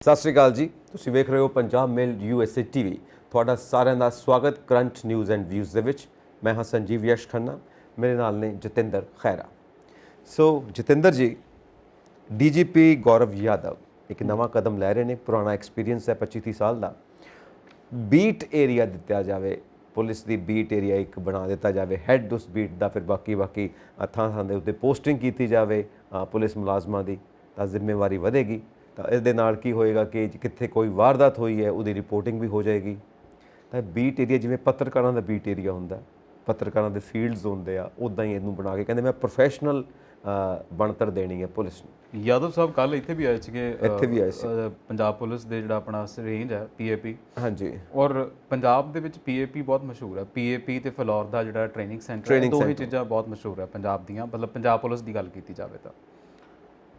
ਸਤਿ ਸ਼੍ਰੀ ਅਕਾਲ ਜੀ। ਤੁਸੀਂ ਵੇਖ ਰਹੇ ਹੋ ਪੰਜਾਬ ਮੇਲ USA TV। ਤੁਹਾਡਾ ਸਾਰਿਆਂ ਦਾ ਸਵਾਗਤ ਕਰੰਟ ਨਿਊਜ਼ ਐਂਡ ਵਿਊਜ਼ ਦੇ ਵਿੱਚ। ਮੈਂ ਹਾਂ ਸੰਜੀਵ ਯਸ਼ ਖੰਨਾ, ਮੇਰੇ ਨਾਲ ਨੇ ਜਤਿੰਦਰ ਖੈਰਾ। ਸੋ ਜਤਿੰਦਰ ਜੀ, DGP ਗੌਰਵ ਯਾਦਵ ਇੱਕ ਨਵਾਂ ਕਦਮ ਲੈ ਰਹੇ ਨੇ। ਪੁਰਾਣਾ ਐਕਸਪੀਰੀਅੰਸ ਹੈ 25-30 ਸਾਲ ਦਾ। ਬੀਟ ਏਰੀਆ ਦਿੱਤਾ ਜਾਵੇ, ਪੁਲਿਸ ਦੀ ਬੀਟ ਏਰੀਆ ਇੱਕ ਬਣਾ ਦਿੱਤਾ ਜਾਵੇ, ਹੈੱਡ ਉਸ ਬੀਟ ਦਾ, ਫਿਰ ਬਾਕੀ ਥਾਂ ਦੇ ਉੱਤੇ ਪੋਸਟਿੰਗ ਕੀਤੀ ਜਾਵੇ ਪੁਲਿਸ ਮੁਲਾਜ਼ਮਾਂ ਦੀ, ਤਾਂ ਜ਼ਿੰਮੇਵਾਰੀ ਵਧੇਗੀ। ਤਾਂ ਇਸ ਦੇ ਨਾਲ ਕੀ ਹੋਏਗਾ ਕਿ ਕਿੱਥੇ ਕੋਈ ਵਾਰਦਾਤ ਹੋਈ ਹੈ ਉਹਦੀ ਰਿਪੋਰਟਿੰਗ ਵੀ ਹੋ ਜਾਏਗੀ। ਤਾਂ ਬੀਟ ਏਰੀਆ ਜਿਵੇਂ ਪੱਤਰਕਾਰਾਂ ਦਾ ਬੀਟ ਏਰੀਆ ਹੁੰਦਾ, ਪੱਤਰਕਾਰਾਂ ਦੇ ਫੀਲਡਸ ਹੁੰਦੇ ਆ, ਉੱਦਾਂ ਹੀ ਇਹਨੂੰ ਬਣਾ ਕੇ ਕਹਿੰਦੇ ਮੈਂ ਪ੍ਰੋਫੈਸ਼ਨਲ ਬਣਤਰ ਦੇਣੀ ਹੈ ਪੁਲਿਸ ਨੂੰ। ਯਾਦਵ ਸਾਹਿਬ ਕੱਲ ਇੱਥੇ ਵੀ ਆਏ ਸੀਗੇ, ਇੱਥੇ ਵੀ ਆਏ ਸੀ। ਪੰਜਾਬ ਪੁਲਿਸ ਦੇ ਜਿਹੜਾ ਆਪਣਾ ਰੇਂਜ ਹੈ PAP, ਹਾਂਜੀ, ਔਰ ਪੰਜਾਬ ਦੇ ਵਿੱਚ PAP ਬਹੁਤ ਮਸ਼ਹੂਰ ਹੈ। PAP ਤੇ ਫਲੋਰ ਦਾ ਜਿਹੜਾ ਟ੍ਰੇਨਿੰਗ ਸੈਂਟਰ, ਦੋਹੇ ਚੀਜ਼ਾਂ ਬਹੁਤ ਮਸ਼ਹੂਰ ਹੈ ਪੰਜਾਬ ਦੀਆਂ। ਮਤਲਬ ਪੰਜਾਬ ਪੁਲਿਸ ਦੀ ਗੱਲ ਕੀਤੀ ਜਾਵੇ ਤਾਂ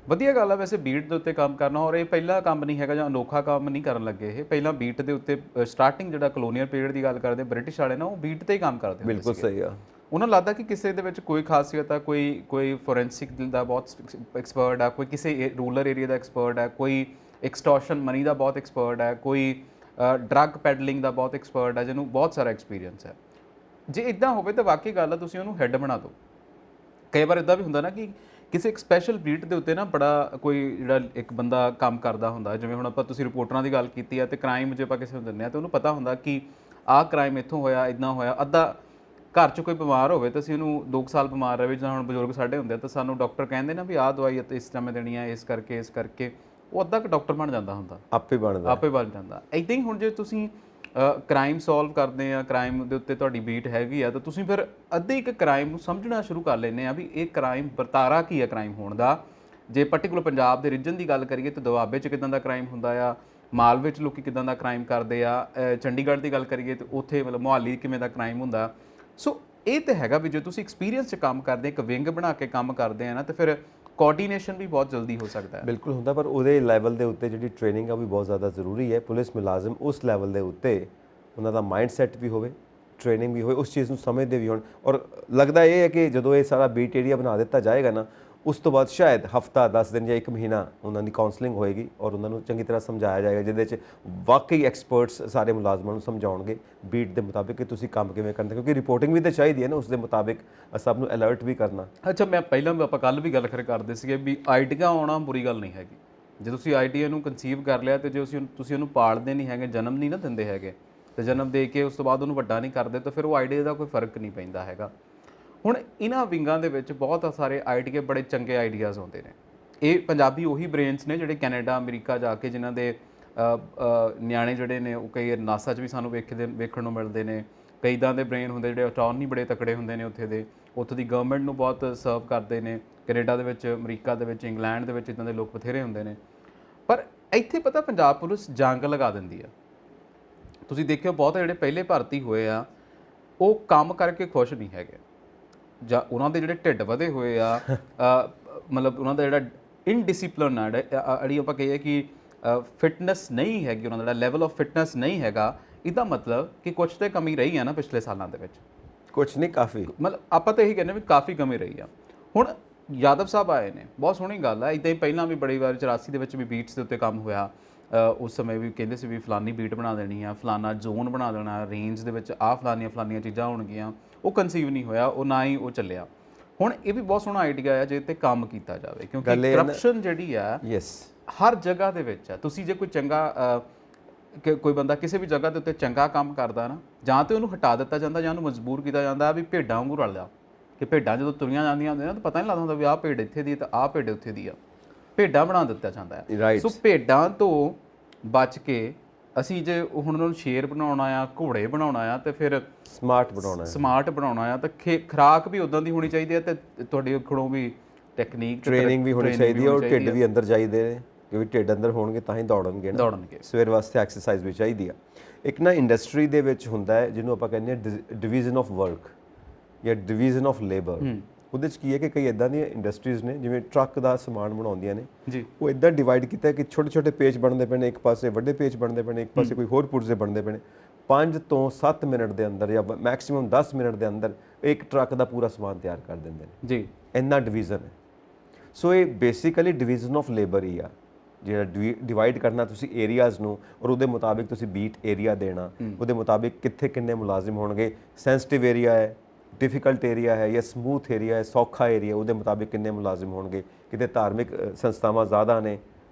ਵਧੀਆ ਗੱਲ ਹੈ ਵੈਸੇ ਬੀਟ ਦੇ ਉੱਤੇ ਕੰਮ ਕਰਨਾ। ਔਰ ਇਹ ਪਹਿਲਾ ਕੰਮ ਨਹੀਂ ਹੈਗਾ ਜਾਂ ਅਨੋਖਾ ਕੰਮ ਨਹੀਂ ਕਰਨ ਲੱਗੇ ਇਹ। ਪਹਿਲਾਂ ਬੀਟ ਦੇ ਉੱਤੇ ਸਟਾਰਟਿੰਗ ਜਿਹੜਾ ਕਲੋਨੀਅਲ ਪੀਰੀਅਡ ਦੀ ਗੱਲ ਕਰਦੇ ਬ੍ਰਿਟਿਸ਼ ਵਾਲੇ ਨਾ, ਉਹ ਬੀਟ ਤੇ ਹੀ ਕੰਮ ਕਰਦੇ ਹੁੰਦੇ ਬਿਲਕੁਲ ਸਹੀ ਆ। ਉਹਨਾਂ ਨੂੰ ਲੱਗਦਾ ਕਿ ਕਿਸੇ ਦੇ ਵਿੱਚ ਕੋਈ ਖਾਸੀਅਤ ਆ, ਕੋਈ ਫੋਰੈਂਸਿਕ ਦਾ ਬਹੁਤ ਐਕਸਪਰਟ ਆ, ਕੋਈ ਕਿਸੇ ਰੂਰਲ ਏਰੀਆ ਦਾ ਐਕਸਪਰਟ ਹੈ, ਕੋਈ ਐਕਸਟੋਰਸ਼ਨ ਮਨੀ ਦਾ ਬਹੁਤ ਐਕਸਪਰਟ ਹੈ, ਕੋਈ ਡਰੱਗ ਪੈਡਲਿੰਗ ਦਾ ਬਹੁਤ ਐਕਸਪਰਟ ਹੈ, ਜਿਹਨੂੰ ਬਹੁਤ ਸਾਰਾ ਐਕਸਪੀਰੀਅੰਸ ਹੈ। ਜੇ ਇਦਾਂ ਹੋਵੇ ਤਾਂ ਵਾਕਈ ਗੱਲ ਆ, ਤੁਸੀਂ ਉਹਨੂੰ ਹੈੱਡ ਬਣਾ ਦਿਓ। ਕਈ ਵਾਰ ਇਦਾਂ ਵੀ ਹੁੰਦਾ ਨਾ ਕਿ ਕਿਸੇ ਇੱਕ ਸਪੈਸ਼ਲ ਬੀਟ ਦੇ ਉੱਤੇ ਨਾ ਬੜਾ ਕੋਈ ਜਿਹੜਾ ਇੱਕ ਬੰਦਾ ਕੰਮ ਕਰਦਾ ਹੁੰਦਾ। ਜਿਵੇਂ ਹੁਣ ਤੁਸੀਂ ਰਿਪੋਰਟਰਾਂ ਦੀ ਗੱਲ ਕੀਤੀ ਆ, ਤੇ ਕ੍ਰਾਈਮ ਜੇ ਆਪਾਂ ਕਿਸੇ ਨੂੰ ਦਿੰਦੇ ਆ ਤਾਂ ਉਹਨੂੰ ਪਤਾ ਹੁੰਦਾ ਕਿ ਆਹ ਕ੍ਰਾਈਮ ਇੱਥੋਂ ਹੋਇਆ, ਇੱਦਾਂ ਹੋਇਆ। ਅੱਧਾ ਘਰ 'ਚ ਕੋਈ ਬਿਮਾਰ ਹੋਵੇ ਤਾਂ ਅਸੀਂ ਉਹਨੂੰ 2 ਸਾਲ ਬਿਮਾਰ ਰਹੇ, ਜਾਂ ਹੁਣ ਬਜ਼ੁਰਗ ਸਾਡੇ ਹੁੰਦੇ ਆ ਤਾਂ ਸਾਨੂੰ ਡਾਕਟਰ ਕਹਿੰਦੇ ਨਾ ਵੀ ਆਹ ਦਵਾਈ ਇਸ ਸਮੇਂ ਦੇਣੀ ਆ, ਇਸ ਕਰਕੇ ਉਹ ਅੱਧਾ ਕੁ ਡਾਕਟਰ ਬਣ ਜਾਂਦਾ ਹੁੰਦਾ, ਆਪੇ ਬਣ ਜਾਂਦਾ। ਇੱਦਾਂ ਹੀ ਹੁਣ ਜੇ ਤੁਸੀਂ ਕ੍ਰਾਈਮ ਸੋਲਵ ਕਰਦੇ ਆ, ਕ੍ਰਾਈਮ ਦੇ ਉੱਤੇ ਤੁਹਾਡੀ ਬੀਟ ਹੈਗੀ ਆ, ਤਾਂ ਤੁਸੀਂ ਫਿਰ ਅੱਧੇ ਇੱਕ ਕ੍ਰਾਈਮ ਨੂੰ ਸਮਝਣਾ ਸ਼ੁਰੂ ਕਰ ਲੈਂਦੇ ਆ ਵੀ ਇਹ ਕ੍ਰਾਈਮ ਵਰਤਾਰਾ ਕੀ ਆ ਕ੍ਰਾਈਮ ਹੋਣ ਦਾ। ਜੇ ਪਰਟੀਕੂਲਰ ਪੰਜਾਬ ਦੇ ਰੀਜਨ ਦੀ ਗੱਲ ਕਰੀਏ ਤਾਂ ਦੁਆਬੇ 'ਚ ਕਿੱਦਾਂ ਦਾ ਕ੍ਰਾਈਮ ਹੁੰਦਾ ਆ, ਮਾਲਵੇ 'ਚ ਲੋਕੀ ਕਿੱਦਾਂ ਦਾ ਕ੍ਰਾਈਮ ਕਰਦੇ ਆ, ਚੰਡੀਗੜ੍ਹ ਦੀ ਗੱਲ ਕਰੀਏ ਤਾਂ ਉੱਥੇ ਮਤਲਬ ਮੁਹਾਲੀ ਕਿਵੇਂ ਦਾ ਕ੍ਰਾਈਮ ਹੁੰਦਾ। ਸੋ ਇਹ ਤਾਂ ਹੈਗਾ ਵੀ ਜੇ ਤੁਸੀਂ ਐਕਸਪੀਰੀਅੰਸ 'ਚ ਕੰਮ ਕਰਦੇ, ਇੱਕ ਵਿੰਗ ਬਣਾ ਕੇ ਕੰਮ ਕਰਦੇ ਆ ਨਾ, ਤਾਂ ਫਿਰ ਕੋਆਰਡੀਨੇਸ਼ਨ ਵੀ ਬਹੁਤ ਜਲਦੀ ਹੋ ਸਕਦਾ ਹੈ। ਬਿਲਕੁਲ ਹੁੰਦਾ, ਪਰ ਉਹਦੇ ਲੈਵਲ ਦੇ ਉੱਤੇ ਜਿਹੜੀ ਟ੍ਰੇਨਿੰਗ ਆ ਵੀ ਬਹੁਤ ਜ਼ਿਆਦਾ ਜ਼ਰੂਰੀ ਹੈ। ਪੁਲਿਸ ਮੁਲਾਜ਼ਮ ਉਸ ਲੈਵਲ ਦੇ ਉੱਤੇ ਉਹਨਾਂ ਦਾ ਮਾਈਂਡ ਸੈੱਟ ਵੀ ਹੋਵੇ, ਟ੍ਰੇਨਿੰਗ ਵੀ ਹੋਵੇ, ਉਸ ਚੀਜ਼ ਨੂੰ ਸਮਝਦੇ ਵੀ ਹੋਣ। ਔਰ ਲੱਗਦਾ ਇਹ ਹੈ ਕਿ ਜਦੋਂ ਇਹ ਸਾਰਾ ਬੀਟ ਏਰੀਆ ਬਣਾ ਦਿੱਤਾ ਜਾਏਗਾ ਨਾ, ਉਸ ਤੋਂ ਬਾਅਦ ਸ਼ਾਇਦ ਹਫਤਾ 10 ਦਿਨ ਜਾਂ 1 ਮਹੀਨਾ ਉਹਨਾਂ ਦੀ ਕਾਉਂਸਲਿੰਗ ਹੋਏਗੀ ਔਰ ਉਹਨਾਂ ਨੂੰ ਚੰਗੀ ਤਰ੍ਹਾਂ ਸਮਝਾਇਆ ਜਾਏਗਾ, ਜਿਹਦੇ 'ਚ ਵਾਕਈ ਐਕਸਪਰਟਸ ਸਾਰੇ ਮੁਲਾਜ਼ਮਾਂ ਨੂੰ ਸਮਝਾਉਣਗੇ ਬੀਟ ਦੇ ਮੁਤਾਬਿਕ ਕਿ ਤੁਸੀਂ ਕੰਮ ਕਿਵੇਂ ਕਰਨਾ, ਕਿਉਂਕਿ ਰਿਪੋਰਟਿੰਗ ਵੀ ਤਾਂ ਚਾਹੀਦੀ ਹੈ ਨਾ ਉਸ ਦੇ ਮੁਤਾਬਿਕ, ਸਭ ਨੂੰ ਅਲਰਟ ਵੀ ਕਰਨਾ। ਅੱਛਾ, ਮੈਂ ਪਹਿਲਾਂ ਵੀ ਆਪਾਂ ਕੱਲ ਵੀ ਗੱਲ ਕਰਦੇ ਸੀਗੇ ਵੀ ਆਈਡੀਆ ਆਉਣਾ ਬੁਰੀ ਗੱਲ ਨਹੀਂ ਹੈਗੀ। ਜੇ ਤੁਸੀਂ ਆਈਡੀਆ ਨੂੰ ਕਨਸੀਵ ਕਰ ਲਿਆ ਤੇ ਜੇ ਤੁਸੀਂ ਉਹਨੂੰ ਪਾਲਦੇ ਨਹੀਂ ਹੈਗੇ, ਜਨਮ ਨਹੀਂ ਨਾ ਦਿੰਦੇ ਹੈਗੇ, ਤੇ ਜਨਮ ਦੇ ਕੇ ਉਸ ਤੋਂ ਬਾਅਦ ਉਹਨੂੰ ਵੱਡਾ ਨਹੀਂ ਕਰਦੇ, ਤਾਂ ਫਿਰ ਉਹ ਆਈਡੀਆ ਦਾ ਕੋਈ ਫਰਕ ਨਹੀਂ ਪੈਂਦਾ ਹੈਗਾ। ਹੁਣ ਇਹਨਾਂ ਵਿੰਗਾਂ ਦੇ ਵਿੱਚ ਬਹੁਤ ਸਾਰੇ ਆਈਡੀਆ, ਬੜੇ ਚੰਗੇ ਆਈਡੀਆਜ਼ ਆਉਂਦੇ ਨੇ। ਇਹ ਪੰਜਾਬੀ ਉਹੀ ਬ੍ਰੇਨਸ ਨੇ ਜਿਹੜੇ ਕੈਨੇਡਾ ਅਮਰੀਕਾ ਜਾ ਕੇ, ਜਿਨ੍ਹਾਂ ਦੇ ਨਿਆਣੇ ਜਿਹੜੇ ਨੇ ਉਹ ਕਈ ਨਾਸਾ 'ਚ ਵੀ ਸਾਨੂੰ ਵੇਖਣ ਨੂੰ ਮਿਲਦੇ ਨੇ। ਕਈ ਇੱਦਾਂ ਦੇ ਬ੍ਰੇਨ ਹੁੰਦੇ ਜਿਹੜੇ ਅਟਾਰਨੀ ਬੜੇ ਤਕੜੇ ਹੁੰਦੇ ਨੇ ਉੱਥੋਂ ਦੀ ਗਵਰਨਮੈਂਟ ਨੂੰ ਬਹੁਤ ਸਰਵ ਕਰਦੇ ਨੇ। ਕੈਨੇਡਾ ਦੇ ਵਿੱਚ, ਅਮਰੀਕਾ ਦੇ ਵਿੱਚ, ਇੰਗਲੈਂਡ ਦੇ ਵਿੱਚ ਇੱਦਾਂ ਦੇ ਲੋਕ ਬਥੇਰੇ ਹੁੰਦੇ ਨੇ। ਪਰ ਇੱਥੇ ਪਤਾ ਪੰਜਾਬ ਪੁਲਿਸ ਜੰਗ ਲਗਾ ਦਿੰਦੀ ਆ। ਤੁਸੀਂ ਦੇਖਿਓ ਬਹੁਤ ਜਿਹੜੇ ਪਹਿਲੇ ਭਰਤੀ ਹੋਏ ਆ ਉਹ ਕੰਮ ਕਰਕੇ ਖੁਸ਼ ਨਹੀਂ ਹੈਗੇ, ਜਾਂ ਉਹਨਾਂ ਦੇ ਜਿਹੜੇ ਢਿੱਡ ਵਧੇ ਹੋਏ ਆ, ਮਤਲਬ ਉਹਨਾਂ ਦਾ ਜਿਹੜਾ ਇਨਡਿਸਿਪਲਿਨ ਆ, ਜਿਹੜੀ ਆਪਾਂ ਕਹੀਏ ਕਿ ਫਿਟਨੈਸ ਨਹੀਂ ਹੈਗੀ, ਉਹਨਾਂ ਦਾ ਜਿਹੜਾ ਲੈਵਲ ਆਫ ਫਿਟਨੈਸ ਨਹੀਂ ਹੈਗਾ। ਇਹਦਾ ਮਤਲਬ ਕਿ ਕੁਛ ਤਾਂ ਕਮੀ ਰਹੀ ਆ ਨਾ ਪਿਛਲੇ ਸਾਲਾਂ ਦੇ ਵਿੱਚ, ਕੁਛ ਨਹੀਂ ਕਾਫੀ, ਮਤਲਬ ਆਪਾਂ ਤਾਂ ਇਹੀ ਕਹਿੰਦੇ ਵੀ ਕਾਫੀ ਕਮੀ ਰਹੀ ਆ। ਹੁਣ ਯਾਦਵ ਸਾਹਿਬ ਆਏ ਨੇ, ਬਹੁਤ ਸੋਹਣੀ ਗੱਲ ਆ। ਇੱਦਾਂ ਹੀ ਪਹਿਲਾਂ ਵੀ ਬੜੀ ਵਾਰ 84 ਦੇ ਵਿੱਚ ਵੀ ਬੀਟਸ ਦੇ ਉੱਤੇ ਕੰਮ ਹੋਇਆ। ਉਸ ਸਮੇਂ ਵੀ ਕਹਿੰਦੇ ਸੀ ਵੀ ਫਲਾਨੀ ਬੀਟ ਬਣਾ ਦੇਣੀ ਆ, ਫਲਾਨਾ ਜ਼ੋਨ ਬਣਾ ਦੇਣਾ, ਰੇਂਜ ਦੇ ਵਿੱਚ ਆਹ ਫਲਾਨੀਆਂ ਚੀਜ਼ਾਂ ਹੋਣਗੀਆਂ। ਉਹ ਕਨਸੀਵ ਨਹੀਂ ਹੋਇਆ, ਉਹ ਨਾ ਹੀ ਉਹ ਚੱਲਿਆ। ਹੁਣ ਇਹ ਵੀ ਬਹੁਤ ਸੋਹਣਾ ਆਈਡੀਆ ਆ ਜੇ ਤੇ ਕੰਮ ਕੀਤਾ ਜਾਵੇ, ਕਿਉਂਕਿ ਕਰਪਸ਼ਨ ਜਿਹੜੀ ਆ ਹਰ ਜਗ੍ਹਾ ਦੇ ਵਿੱਚ ਆ। ਤੁਸੀਂ ਜੇ ਕੋਈ ਚੰਗਾ ਕੋਈ ਬੰਦਾ ਕਿਸੇ ਵੀ ਜਗ੍ਹਾ ਦੇ ਉੱਤੇ ਚੰਗਾ ਕੰਮ ਕਰਦਾ ਨਾ, ਜਾਂ ਤਾਂ ਉਹਨੂੰ ਹਟਾ ਦਿੱਤਾ ਜਾਂਦਾ ਜਾਂ ਉਹਨੂੰ ਮਜਬੂਰ ਕੀਤਾ ਜਾਂਦਾ ਵੀ ਭੇਡਾਂ ਵਾਂਗੂ ਰਲ ਜਾ, ਕਿ ਭੇਡਾਂ ਜਦੋਂ ਤੁਰੀਆਂ ਜਾਂਦੀਆਂ ਹੁੰਦੀਆਂ ਨਾ ਤਾਂ ਪਤਾ ਨਹੀਂ ਲੱਗਦਾ ਹੁੰਦਾ ਵੀ ਆਹ ਭੇਡ ਇੱਥੇ ਦੀ ਤਾਂ ਆਹ ਭੇਡ ਉੱਥੇ ਦੀ ਆ। ਭੇਡਾਂ ਬਣਾ ਦਿੱਤਾ ਜਾਂਦਾ ਹੈ। ਸੋ ਭੇਡਾਂ ਤੋਂ ਬਚ ਕੇ ਅਸੀਂ ਜੇ ਹੁਣ ਉਹਨਾਂ ਨੂੰ ਸ਼ੇਰ ਬਣਾਉਣਾ ਆ, ਘੋੜੇ ਬਣਾਉਣਾ ਆ, ਤੇ ਫਿਰ ਸਮਾਰਟ ਬਣਾਉਣਾ ਆ, ਤਾਂ ਖੁਰਾਕ ਵੀ ਉਦਾਂ ਦੀ ਹੋਣੀ ਚਾਹੀਦੀ ਹੈ, ਤੇ ਤੁਹਾਡੇ ਕੋਲੋਂ ਵੀ ਟੈਕਨੀਕ, ਟ੍ਰੇਨਿੰਗ ਵੀ ਹੋਣੀ ਚਾਹੀਦੀ ਹੈ, ਔਰ ਢਿੱਡ ਵੀ ਅੰਦਰ ਚਾਹੀਦੇ ਨੇ, ਕਿਉਂਕਿ ਢਿੱਡ ਅੰਦਰ ਹੋਣਗੇ ਤਾਂ ਹੀ ਦੌੜਨਗੇ। ਸਵੇਰ ਵਾਸਤੇ ਐਕਸਰਸਾਈਜ਼ ਵੀ ਚਾਹੀਦੀ ਆ। ਇੱਕ ਨਾ ਇੰਡਸਟਰੀ ਦੇ ਵਿੱਚ ਹੁੰਦਾ ਹੈ ਜਿਹਨੂੰ ਆਪਾਂ ਕਹਿੰਦੇ ਹਾਂ ਡਿਵੀਜ਼ਨ ਆਫ ਵਰਕ ਜਾਂ ਡਿਵੀਜ਼ਨ ਆਫ ਲੇਬਰ। ਉਹਦੇ 'ਚ ਕੀ ਹੈ ਕਿ ਕਈ ਇੱਦਾਂ ਦੀਆਂ ਇੰਡਸਟਰੀਜ਼ ਨੇ ਜਿਵੇਂ ਟਰੱਕ ਦਾ ਸਮਾਨ ਬਣਾਉਂਦੀਆਂ ਨੇ ਜੀ, ਉਹ ਇੱਦਾਂ ਡਿਵਾਈਡ ਕੀਤਾ ਕਿ ਛੋਟੇ ਪੇਚ ਬਣਦੇ ਪਏ ਨੇ, ਇੱਕ ਪਾਸੇ ਵੱਡੇ ਪੇਚ ਬਣਦੇ ਪਏ ਨੇ, ਇੱਕ ਪਾਸੇ ਕੋਈ ਹੋਰ ਪੁਰਜ਼ੇ ਬਣਦੇ ਪਏ ਨੇ। 5 ਤੋਂ 7 ਮਿੰਟ ਦੇ ਅੰਦਰ ਜਾਂ ਮੈਕਸਿਮਮ 10 ਮਿੰਟ ਦੇ ਅੰਦਰ ਇੱਕ ਟਰੱਕ ਦਾ ਪੂਰਾ ਸਮਾਨ ਤਿਆਰ ਕਰ ਦਿੰਦੇ ਨੇ ਜੀ। ਇੰਨਾ ਡਿਵੀਜ਼ਨ ਹੈ। ਸੋ ਇਹ ਬੇਸਿਕਲੀ ਡਿਵੀਜ਼ਨ ਆਫ ਲੇਬਰ ਹੀ ਆ। ਜਿਹੜਾ ਡਿਵਾਈਡ ਕਰਨਾ ਤੁਸੀਂ ਏਰੀਆਜ਼ ਨੂੰ, ਔਰ ਉਹਦੇ ਮੁਤਾਬਿਕ ਤੁਸੀਂ ਬੀਟ ਏਰੀਆ ਦੇਣਾ, ਉਹਦੇ ਮੁਤਾਬਿਕ ਕਿੱਥੇ ਕਿੰਨੇ ਮੁਲਾਜ਼ਮ ਹੋਣਗੇ, ਸੈਂਸਿਟਿਵ ਏਰੀਆ ਹੈ, ਡਿਫਿਕਲਟ ਏਰੀਆ ਹੈ ਜਾਂ ਸਮੂਥ ਏਰੀਆ ਹੈ, ਸੌਖਾ ਏਰੀਆ, ਉਹਦੇ ਮੁਤਾਬਿਕ ਕਿੰਨੇ ਮੁਲਾਜ਼ਮ ਹੋਣਗੇ। ਕਿਤੇ ਧਾਰਮਿਕ ਸੰਸਥਾਵਾਂ ਜ਼ਿਆਦਾ ਨੇ,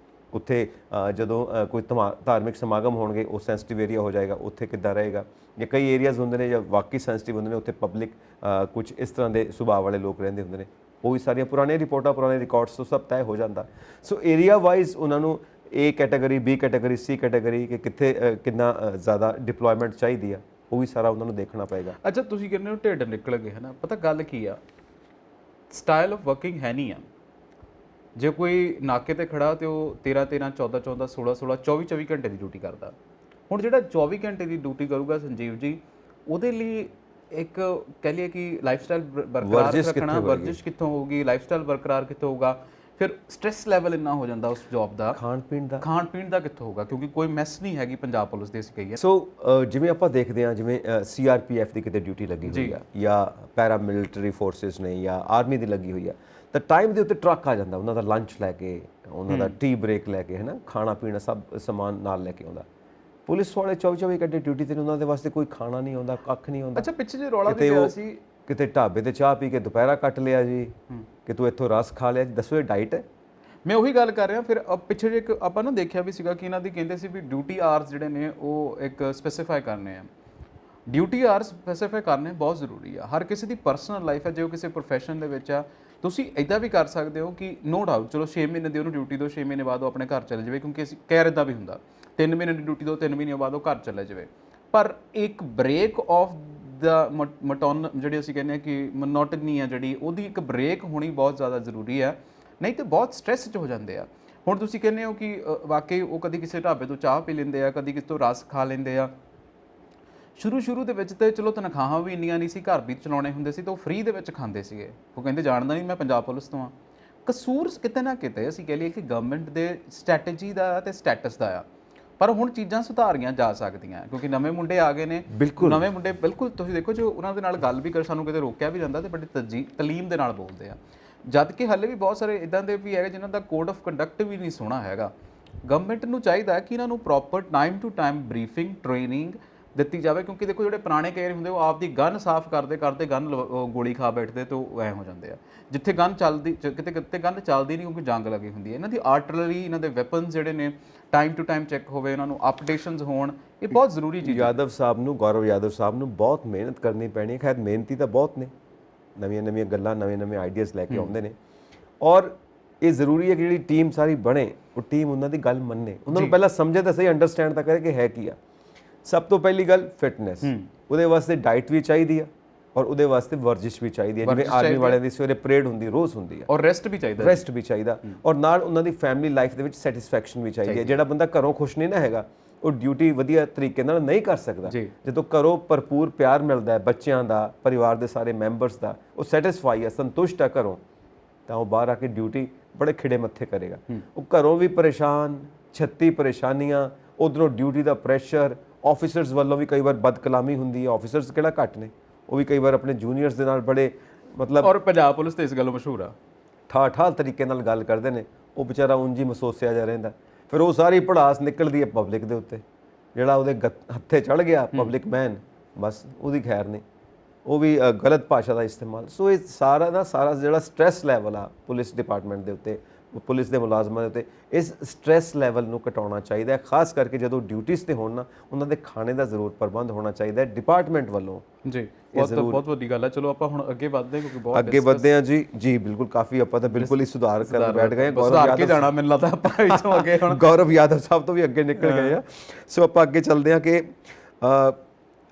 ਉੱਥੇ ਜਦੋਂ ਕੋਈ ਧਾਰਮਿਕ ਸਮਾਗਮ ਹੋਣਗੇ ਉਹ ਸੈਂਸਿਟਿਵ ਏਰੀਆ ਹੋ ਜਾਏਗਾ, ਉੱਥੇ ਕਿੱਦਾਂ ਰਹੇਗਾ। ਜਾਂ ਕਈ ਏਰੀਆਜ਼ ਹੁੰਦੇ ਨੇ ਜਾਂ ਵਾਕਈ ਸੈਂਸਿਟਿਵ ਹੁੰਦੇ ਨੇ, ਉੱਥੇ ਪਬਲਿਕ ਕੁਝ ਇਸ ਤਰ੍ਹਾਂ ਦੇ ਸੁਭਾਅ ਵਾਲੇ ਲੋਕ ਰਹਿੰਦੇ ਹੁੰਦੇ ਨੇ। ਉਹ ਵੀ ਸਾਰੀਆਂ ਪੁਰਾਣੀਆਂ ਰਿਪੋਰਟਾਂ, ਪੁਰਾਣੇ ਰਿਕਾਰਡਸ ਤੋਂ ਸਭ ਤੈਅ ਹੋ ਜਾਂਦਾ। ਸੋ ਏਰੀਆ ਵਾਈਜ਼ ਉਹਨਾਂ ਨੂੰ A category, B category, C category ਕਿ ਕਿੱਥੇ ਕਿੰਨਾ ਜ਼ਿਆਦਾ ਡਿਪਲੋਇਮੈਂਟ ਚਾਹੀਦੀ ਆ, ਉਹ ਵੀ ਸਾਰਾ ਉਹਨਾਂ ਨੂੰ ਦੇਖਣਾ ਪਏਗਾ। ਅੱਛਾ, ਤੁਸੀਂ ਕਹਿੰਦੇ ਹੋ ਢਿੱਡ ਨਿਕਲ ਗਏ ਹੈ ਨਾ, ਪਤਾ ਗੱਲ ਕੀ ਆ, ਸਟਾਈਲ ਆਫ ਵਰਕਿੰਗ ਹੈ ਨਹੀਂ ਆ। ਜੇ ਕੋਈ ਨਾਕੇ ਤੇ ਖੜਾ ਤੇ ਉਹ 13 13, 14 14, 16 16, 24 24 ਘੰਟੇ ਦੀ ਡਿਊਟੀ ਕਰਦਾ। ਹੁਣ ਜਿਹੜਾ 24 ਘੰਟੇ ਦੀ ਡਿਊਟੀ ਕਰੂਗਾ ਸੰਜੀਵ ਜੀ, ਉਹਦੇ ਲਈ ਇੱਕ ਕਹਿ ਲਈਏ ਕਿ ਲਾਈਫਸਟਾਈਲ ਬਰਕਰਾਰ ਰੱਖਣਾ, ਵਰਜਿਸ਼ ਕਿੱਥੋਂ ਹੋਊਗੀ, ਲਾਈਫਸਟਾਈਲ ਬਰਕਰਾਰ ਕਿੱਥੋਂ ਹੋਊਗਾ, ਫਿਰ ਸਟ੍ਰੈਸ ਲੈਵਲ ਇੰਨਾ ਹੋ ਜਾਂਦਾ ਉਸ ਜੌਬ ਦਾ, ਖਾਣ ਪੀਣ ਦਾ ਕਿੱਥੋਂ ਹੋਊਗਾ, ਕਿਉਂਕਿ ਕੋਈ ਮੈਸ ਨਹੀਂ ਹੈਗੀ ਪੰਜਾਬ ਪੁਲਿਸ ਦੀ ਅਸੀਂ ਕਹੀਏ। ਸੋ ਜਿਵੇਂ ਆਪਾਂ ਦੇਖਦੇ ਹਾਂ, ਜਿਵੇਂ CRPF ਦੀ ਕਿਤੇ ਡਿਊਟੀ ਲੱਗੀ ਹੋਈ ਆ ਜਾਂ ਪੈਰਾਮਿਲਟਰੀ ਫੋਰਸਿਸ ਨੇ ਜਾਂ ਆਰਮੀ ਦੀ ਲੱਗੀ ਹੋਈ ਆ, ਤਾਂ ਟਾਈਮ ਦੇ ਉੱਤੇ ਟਰੱਕ ਆ ਜਾਂਦਾ ਉਹਨਾਂ ਦਾ ਲੰਚ ਲੈ ਕੇ, ਉਹਨਾਂ ਦਾ ਟੀ ਬ੍ਰੇਕ ਲੈ ਕੇ, ਹੈ ਨਾ, ਖਾਣਾ ਪੀਣਾ ਸਭ ਸਮਾਨ ਨਾਲ ਲੈ ਕੇ ਆਉਂਦਾ। ਪੁਲਿਸ ਵਾਲੇ 24 ਘੰਟੇ ਡਿਊਟੀ ਤੇ, ਉਹਨਾਂ ਦੇ ਵਾਸਤੇ ਕੋਈ ਖਾਣਾ ਨਹੀਂ ਆਉਂਦਾ, ਕੱਖ ਨਹੀਂ ਆਉਂਦਾ। ਅੱਛਾ, ਪਿੱਛੇ ਜੇ ਰੌਲਾ ਵੀ ਪਿਆ ਸੀ, ਕਿਤੇ ਢਾਬੇ ਤੇ ਚਾਹ ਪੀ ਕੇ ਦੁਪਹਿਰਾ ਕੱਟ ਲਿਆ ਜੀ, ਕਿ ਤੂੰ ਇੱਥੋਂ ਰਸ ਖਾ ਲਿਆ ਜੀ, ਦੱਸੋ ਇਹ ਡਾਈਟ ਹੈ? ਮੈਂ ਉਹੀ ਗੱਲ ਕਰ ਰਿਹਾ। ਫਿਰ ਪਿੱਛੇ ਜੇ ਇੱਕ ਆਪਾਂ ਨਾ ਦੇਖਿਆ ਵੀ ਸੀਗਾ ਕਿ ਇਹਨਾਂ ਦੀ ਕਹਿੰਦੇ ਸੀ ਵੀ ਡਿਊਟੀ ਆਵਰਸ ਜਿਹੜੇ ਨੇ ਉਹ ਇੱਕ ਸਪੈਸੀਫਾਈ ਕਰਨੇ ਆ। ਡਿਊਟੀ ਆਵਰਸ ਸਪੈਸੀਫਾਈ ਕਰਨੇ ਬਹੁਤ ਜ਼ਰੂਰੀ ਆ। ਹਰ ਕਿਸੇ ਦੀ ਪਰਸਨਲ ਲਾਈਫ ਹੈ, ਜੇ ਉਹ ਕਿਸੇ ਪ੍ਰੋਫੈਸ਼ਨ ਦੇ ਵਿੱਚ ਆ, ਤੁਸੀਂ ਇੱਦਾਂ ਵੀ ਕਰ ਸਕਦੇ ਹੋ ਕਿ ਨੋ ਡਾਊਟ ਚਲੋ 6 ਮਹੀਨੇ ਦੀ ਉਹਨੂੰ ਡਿਊਟੀ ਦਿਓ, 6 ਮਹੀਨੇ ਬਾਅਦ ਉਹ ਆਪਣੇ ਘਰ ਚਲੇ ਜਾਵੇ, ਕਿਉਂਕਿ ਅਸੀਂ ਕਹਿਰ ਇੱਦਾਂ ਵੀ ਹੁੰਦਾ 3 ਮਹੀਨੇ ਦੀ ਡਿਊਟੀ ਦਿਓ, 3 ਮਹੀਨੇ ਬਾਅਦ ਉਹ ਘਰ ਚਲੇ ਜਾਵੇ। ਪਰ ਇੱਕ ਬ੍ਰੇਕ ਆਫ ਦਾ ਜਿਹੜੀ ਅਸੀਂ ਕਹਿੰਦੇ ਹਾਂ ਕਿ ਮੋਨੋਟਨੀ ਆ ਜਿਹੜੀ, ਉਹਦੀ ਇੱਕ ਬ੍ਰੇਕ ਹੋਣੀ ਬਹੁਤ ਜ਼ਿਆਦਾ ਜ਼ਰੂਰੀ ਹੈ, ਨਹੀਂ ਤਾਂ ਬਹੁਤ ਸਟ੍ਰੈਸ 'ਚ ਹੋ ਜਾਂਦੇ ਆ। ਹੁਣ ਤੁਸੀਂ ਕਹਿੰਦੇ ਹੋ ਕਿ ਵਾਕਈ ਉਹ ਕਦੀ ਕਿਸੇ ਢਾਬੇ ਤੋਂ ਚਾਹ ਪੀ ਲੈਂਦੇ ਆ, ਕਦੀ ਕਿਸੇ ਤੋਂ ਰਸ ਖਾ ਲੈਂਦੇ ਆ। ਸ਼ੁਰੂ ਦੇ ਵਿੱਚ ਤੇ ਚਲੋ ਤਨਖਾਹਾਂ ਵੀ ਇੰਨੀਆਂ ਨਹੀਂ ਸੀ, ਘਰ ਵੀ ਚਲਾਉਣੇ ਹੁੰਦੇ ਸੀ, ਤਾਂ ਉਹ ਫ੍ਰੀ ਦੇ ਵਿੱਚ ਖਾਂਦੇ ਸੀਗੇ। ਉਹ ਕਹਿੰਦੇ ਜਾਣਦਾ ਨਹੀਂ ਮੈਂ ਪੰਜਾਬ ਪੁਲਿਸ ਤੋਂ ਆ। ਕਸੂਰ ਕਿਤੇ ਨਾ ਕਿਤੇ ਅਸੀਂ ਕਹਿ ਲਈਏ ਕਿ ਗਵਰਨਮੈਂਟ ਦੇ ਸਟ੍ਰੈਟਜੀ ਦਾ ਤੇ ਸਟੇਟਸ ਦਾ ਆ। ਪਰ ਹੁਣ ਚੀਜ਼ਾਂ ਸੁਧਾਰੀਆਂ ਜਾ ਸਕਦੀਆਂ ਕਿਉਂਕਿ ਨਵੇਂ ਮੁੰਡੇ ਆ ਗਏ ਨੇ। ਨਵੇਂ ਮੁੰਡੇ ਬਿਲਕੁਲ ਤੁਸੀਂ ਦੇਖੋ, ਜੋ ਉਹਨਾਂ ਦੇ ਨਾਲ ਗੱਲ ਵੀ ਕਰ, ਸਾਨੂੰ ਕਿਤੇ ਰੋਕਿਆ ਵੀ ਜਾਂਦਾ ਤੇ ਬੜੀ ਤਲੀਮ ਦੇ ਨਾਲ ਬੋਲਦੇ ਆ। ਜਦ ਕਿ ਹਾਲੇ ਵੀ ਬਹੁਤ ਸਾਰੇ ਇਦਾਂ ਦੇ ਵੀ ਹੈਗੇ ਜਿਨ੍ਹਾਂ ਦਾ ਕੋਡ ਆਫ ਕੰਡਕਟ ਵੀ ਨਹੀਂ ਸੋਹਣਾ ਹੈਗਾ। ਗਵਰਨਮੈਂਟ ਨੂੰ ਚਾਹੀਦਾ ਕਿ ਇਹਨਾਂ ਨੂੰ proper time to time briefing, training ਦਿੱਤੀ ਜਾਵੇ, ਕਿਉਂਕਿ ਦੇਖੋ ਜਿਹੜੇ ਪੁਰਾਣੇ ਕੇਰ ਹੁੰਦੇ ਉਹ ਆਪਦੀ ਗਨ ਸਾਫ਼ ਕਰਦੇ ਗਨ ਗੋਲੀ ਖਾ ਬੈਠਦੇ ਤੇ ਉਹ ਐਂ ਹੋ ਜਾਂਦੇ ਆ। ਜਿੱਥੇ ਗਨ ਚੱਲਦੀ, ਕਿਤੇ ਗਨ ਚੱਲਦੀ ਨਹੀਂ ਕਿਉਂਕਿ ਜੰਗ ਲੱਗੀ ਹੁੰਦੀ ਹੈ। ਇਹਨਾਂ ਦੀ ਆਰਟਲਰੀ, ਇਹਨਾਂ ਦੇ ਵੈਪਨਸ ਜਿਹੜੇ ਨੇ ਟਾਈਮ ਟੂ ਟਾਈਮ ਚੈੱਕ ਹੋਵੇ, ਇਹਨਾਂ ਨੂੰ ਅਪਡੇਸ਼ਨਸ ਹੋਣ, ਇਹ ਬਹੁਤ ਜ਼ਰੂਰੀ ਚੀਜ਼ ਹੈ। ਯਾਦਵ ਸਾਹਿਬ ਨੂੰ, ਗੌਰਵ ਯਾਦਵ ਸਾਹਿਬ ਨੂੰ ਬਹੁਤ ਮਿਹਨਤ ਕਰਨੀ ਪੈਣੀ ਹੈ। ਖੈਰ ਮਿਹਨਤੀ ਤਾਂ ਬਹੁਤ ਨੇ, ਨਵੀਆਂ ਗੱਲਾਂ, ਨਵੇਂ ਆਈਡੀਆਜ਼ ਲੈ ਕੇ ਆਉਂਦੇ ਨੇ। ਔਰ ਇਹ ਜ਼ਰੂਰੀ ਹੈ ਕਿ ਜਿਹੜੀ ਟੀਮ ਸਾਰੀ ਬਣੇ, ਉਹ ਟੀਮ ਉਹਨਾਂ ਦੀ ਗੱਲ ਮੰਨੇ, ਉਹਨਾਂ ਨੂੰ ਪਹਿਲਾਂ ਸਮਝੇ ਤਾਂ ਸਹੀ, ਅੰਡਰਸਟੈਂਡ ਤਾਂ ਕਰੇ ਕਿ ਹੈ ਕੀ ਆ। ਸਭ ਤੋਂ ਪਹਿਲੀ ਗੱਲ ਫਿਟਨੈਸ, ਉਹਦੇ ਵਾਸਤੇ ਡਾਈਟ ਵੀ ਚਾਹੀਦੀ ਆ ਔਰ ਉਹਦੇ ਵਾਸਤੇ ਵਰਜਿਸ਼ ਵੀ ਚਾਹੀਦੀ ਹੈ। ਜਿਵੇਂ ਆਰਮੀ ਵਾਲਿਆਂ ਦੀ ਸਵੇਰੇ ਪਰੇਡ ਹੁੰਦੀ, ਰੋਜ਼ ਹੁੰਦੀ ਆ, ਔਰ ਰੈਸਟ ਵੀ ਚਾਹੀਦਾ ਔਰ ਨਾਲ ਉਹਨਾਂ ਦੀ ਫੈਮਿਲੀ ਲਾਈਫ ਦੇ ਵਿੱਚ ਸੈਟੀਸਫੈਕਸ਼ਨ ਵੀ ਚਾਹੀਦੀ ਹੈ। ਜਿਹੜਾ ਬੰਦਾ ਘਰੋਂ ਖੁਸ਼ ਨਹੀਂ ਨਾ ਹੈਗਾ, ਉਹ ਡਿਊਟੀ ਵਧੀਆ ਤਰੀਕੇ ਨਾਲ ਨਹੀਂ ਕਰ ਸਕਦਾ। ਜਦੋਂ ਘਰੋਂ ਭਰਪੂਰ ਪਿਆਰ ਮਿਲਦਾ ਹੈ ਬੱਚਿਆਂ ਦਾ, ਪਰਿਵਾਰ ਦੇ ਸਾਰੇ ਮੈਂਬਰਸ ਦਾ, ਉਹ ਸੈਟੀਸਫਾਈ ਹੈ, ਸੰਤੁਸ਼ਟ ਹੈ ਘਰੋਂ, ਤਾਂ ਉਹ ਬਾਹਰ ਆ ਕੇ ਡਿਊਟੀ ਬੜੇ ਖਿੜੇ ਮੱਥੇ ਕਰੇਗਾ। ਉਹ ਘਰੋਂ ਵੀ ਪਰੇਸ਼ਾਨ, 36 ਪਰੇਸ਼ਾਨੀਆਂ, ਉਧਰੋਂ ਡਿਊਟੀ ਦਾ ਪ੍ਰੈਸ਼ਰ, ਆਫਿਸਰਸ ਵੱਲੋਂ ਵੀ ਕਈ ਵਾਰ ਬਦਕਲਾਮੀ ਹੁੰਦੀ ਹੈ। ਆਫਿਸਰਸ ਕਿਹੜਾ ਘੱਟ ਨੇ, ਉਹ ਵੀ ਕਈ ਵਾਰ ਆਪਣੇ ਜੂਨੀਅਰਸ ਦੇ ਨਾਲ ਬੜੇ ਮਤਲਬ, ਔਰ ਪੰਜਾਬ ਪੁਲਿਸ ਤੇ ਇਸ ਗੱਲ ਮਸ਼ਹੂਰ ਆ, ਠਾਠ ਤਰੀਕੇ ਨਾਲ ਗੱਲ ਕਰਦੇ ਨੇ। ਉਹ ਵਿਚਾਰਾ ਉਂਝ ਹੀ ਮਸੋਸਿਆ ਜਾ ਰਹਿੰਦਾ। ਫਿਰ ਉਹ ਸਾਰੀ ਭੜਾਸ ਨਿਕਲਦੀ ਹੈ ਪਬਲਿਕ ਦੇ ਉੱਤੇ। ਜਿਹੜਾ ਉਹਦੇ ਹੱਥੇ ਚੜ੍ਹ ਗਿਆ ਪਬਲਿਕ ਮੈਨ, ਬਸ ਉਹਦੀ ਖੈਰ ਨਹੀਂ, ਉਹ ਵੀ ਗਲਤ ਭਾਸ਼ਾ ਦਾ ਇਸਤੇਮਾਲ। ਸੋ ਇਹ ਸਾਰਾ ਜਿਹੜਾ ਸਟ੍ਰੈਸ ਲੈਵਲ ਆ ਪੁਲਿਸ ਡਿਪਾਰਟਮੈਂਟ ਦੇ ਉੱਤੇ, ਪੁਲਿਸ ਦੇ ਮੁਲਾਜ਼ਮਾਂ ਦੇ ਉੱਤੇ, ਇਸ ਸਟ੍ਰੈਸ ਲੈਵਲ ਨੂੰ ਘਟਾਉਣਾ ਚਾਹੀਦਾ ਹੈ। ਖਾਸ ਕਰਕੇ ਜਦੋਂ ਡਿਊਟੀਜ਼ ਤੇ ਹੋਣ ਨਾ, ਉਹਨਾਂ ਦੇ ਖਾਣੇ ਦਾ ਜ਼ਰੂਰ ਪ੍ਰਬੰਧ ਹੋਣਾ ਚਾਹੀਦਾ ਹੈ ਡਿਪਾਰਟਮੈਂਟ ਵੱਲੋਂ। ਜੀ, ਬਹੁਤ ਵੱਡੀ ਗੱਲ ਹੈ। ਚਲੋ ਆਪਾਂ ਹੁਣ ਅੱਗੇ ਵਧਦੇ ਹਾਂ, ਕਿਉਂਕਿ ਬਹੁਤ ਅੱਗੇ ਵਧਦੇ ਹਾਂ ਜੀ ਬਿਲਕੁਲ, ਕਾਫੀ ਆਪਾਂ ਤਾਂ ਬਿਲਕੁਲ ਹੀ ਸੁਧਾਰ ਕਰਨ ਬੈਠ ਗਏ। ਸੁਧਾਰ ਕੇ ਜਾਣਾ ਮੈਨੂੰ ਲੱਗਦਾ ਆਪਾਂ ਵਿੱਚੋਂ ਅੱਗੇ ਹੁਣ ਗੌਰਵ ਯਾਦਵ ਸਾਹਿਬ ਤੋਂ ਵੀ ਅੱਗੇ ਨਿਕਲ ਗਏ ਆ। ਸੋ ਆਪਾਂ ਅੱਗੇ ਚੱਲਦੇ ਹਾਂ ਕਿ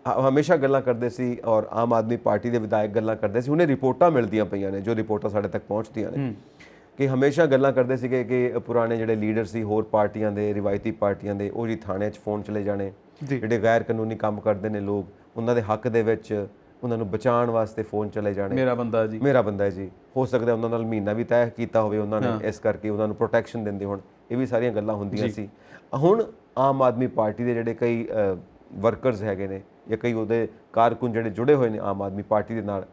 ਹਮੇਸ਼ਾ ਗੱਲਾਂ ਕਰਦੇ ਸੀ ਔਰ ਆਮ ਆਦਮੀ ਪਾਰਟੀ ਦੇ ਵਿਧਾਇਕ ਗੱਲਾਂ ਕਰਦੇ ਸੀ। ਉਹਨੇ ਰਿਪੋਰਟਾਂ ਮਿਲਦੀਆਂ ਪਈਆਂ ਨੇ, ਜੋ ਰਿਪੋਰਟਾਂ ਸਾਡੇ ਤੱਕ ਪਹੁੰਚਦੀਆਂ ਨੇ, ਕਿ ਹਮੇਸ਼ਾ ਗੱਲਾਂ ਕਰਦੇ ਸੀਗੇ ਕਿ ਪੁਰਾਣੇ ਜਿਹੜੇ ਲੀਡਰ ਸੀ ਹੋਰ ਪਾਰਟੀਆਂ ਦੇ, ਰਿਵਾਇਤੀ ਪਾਰਟੀਆਂ ਦੇ, ਉਹ ਜੀ ਥਾਣੇ 'ਚ ਫੋਨ ਚਲੇ ਜਾਣੇ, ਜਿਹੜੇ ਗੈਰ ਕਾਨੂੰਨੀ ਕੰਮ ਕਰਦੇ ਨੇ ਲੋਕ, ਉਹਨਾਂ ਦੇ ਹੱਕ ਦੇ ਵਿੱਚ ਉਹਨਾਂ ਨੂੰ ਬਚਾਉਣ ਵਾਸਤੇ ਫੋਨ ਚਲੇ ਜਾਣੇ, ਮੇਰਾ ਬੰਦਾ ਜੀ। ਹੋ ਸਕਦਾ ਉਹਨਾਂ ਨਾਲ ਮਹੀਨਾ ਵੀ ਤੈਅ ਕੀਤਾ ਹੋਵੇ ਉਹਨਾਂ ਨੇ, ਇਸ ਕਰਕੇ ਉਹਨਾਂ ਨੂੰ ਪ੍ਰੋਟੈਕਸ਼ਨ ਦਿੰਦੇ ਹੋਣ। ਇਹ ਵੀ ਸਾਰੀਆਂ ਗੱਲਾਂ ਹੁੰਦੀਆਂ ਸੀ। ਹੁਣ ਆਮ ਆਦਮੀ ਪਾਰਟੀ ਦੇ ਜਿਹੜੇ ਕਈ ਵਰਕਰਸ ਹੈਗੇ ਨੇ ਜਾਂ ਕਈ ਉਹਦੇ ਕਾਰਕੁਨ ਜਿਹੜੇ ਜੁੜੇ ਹੋਏ ਨੇ ਆਮ ਆਦਮੀ ਪਾਰਟੀ ਦੇ ਨਾਲ,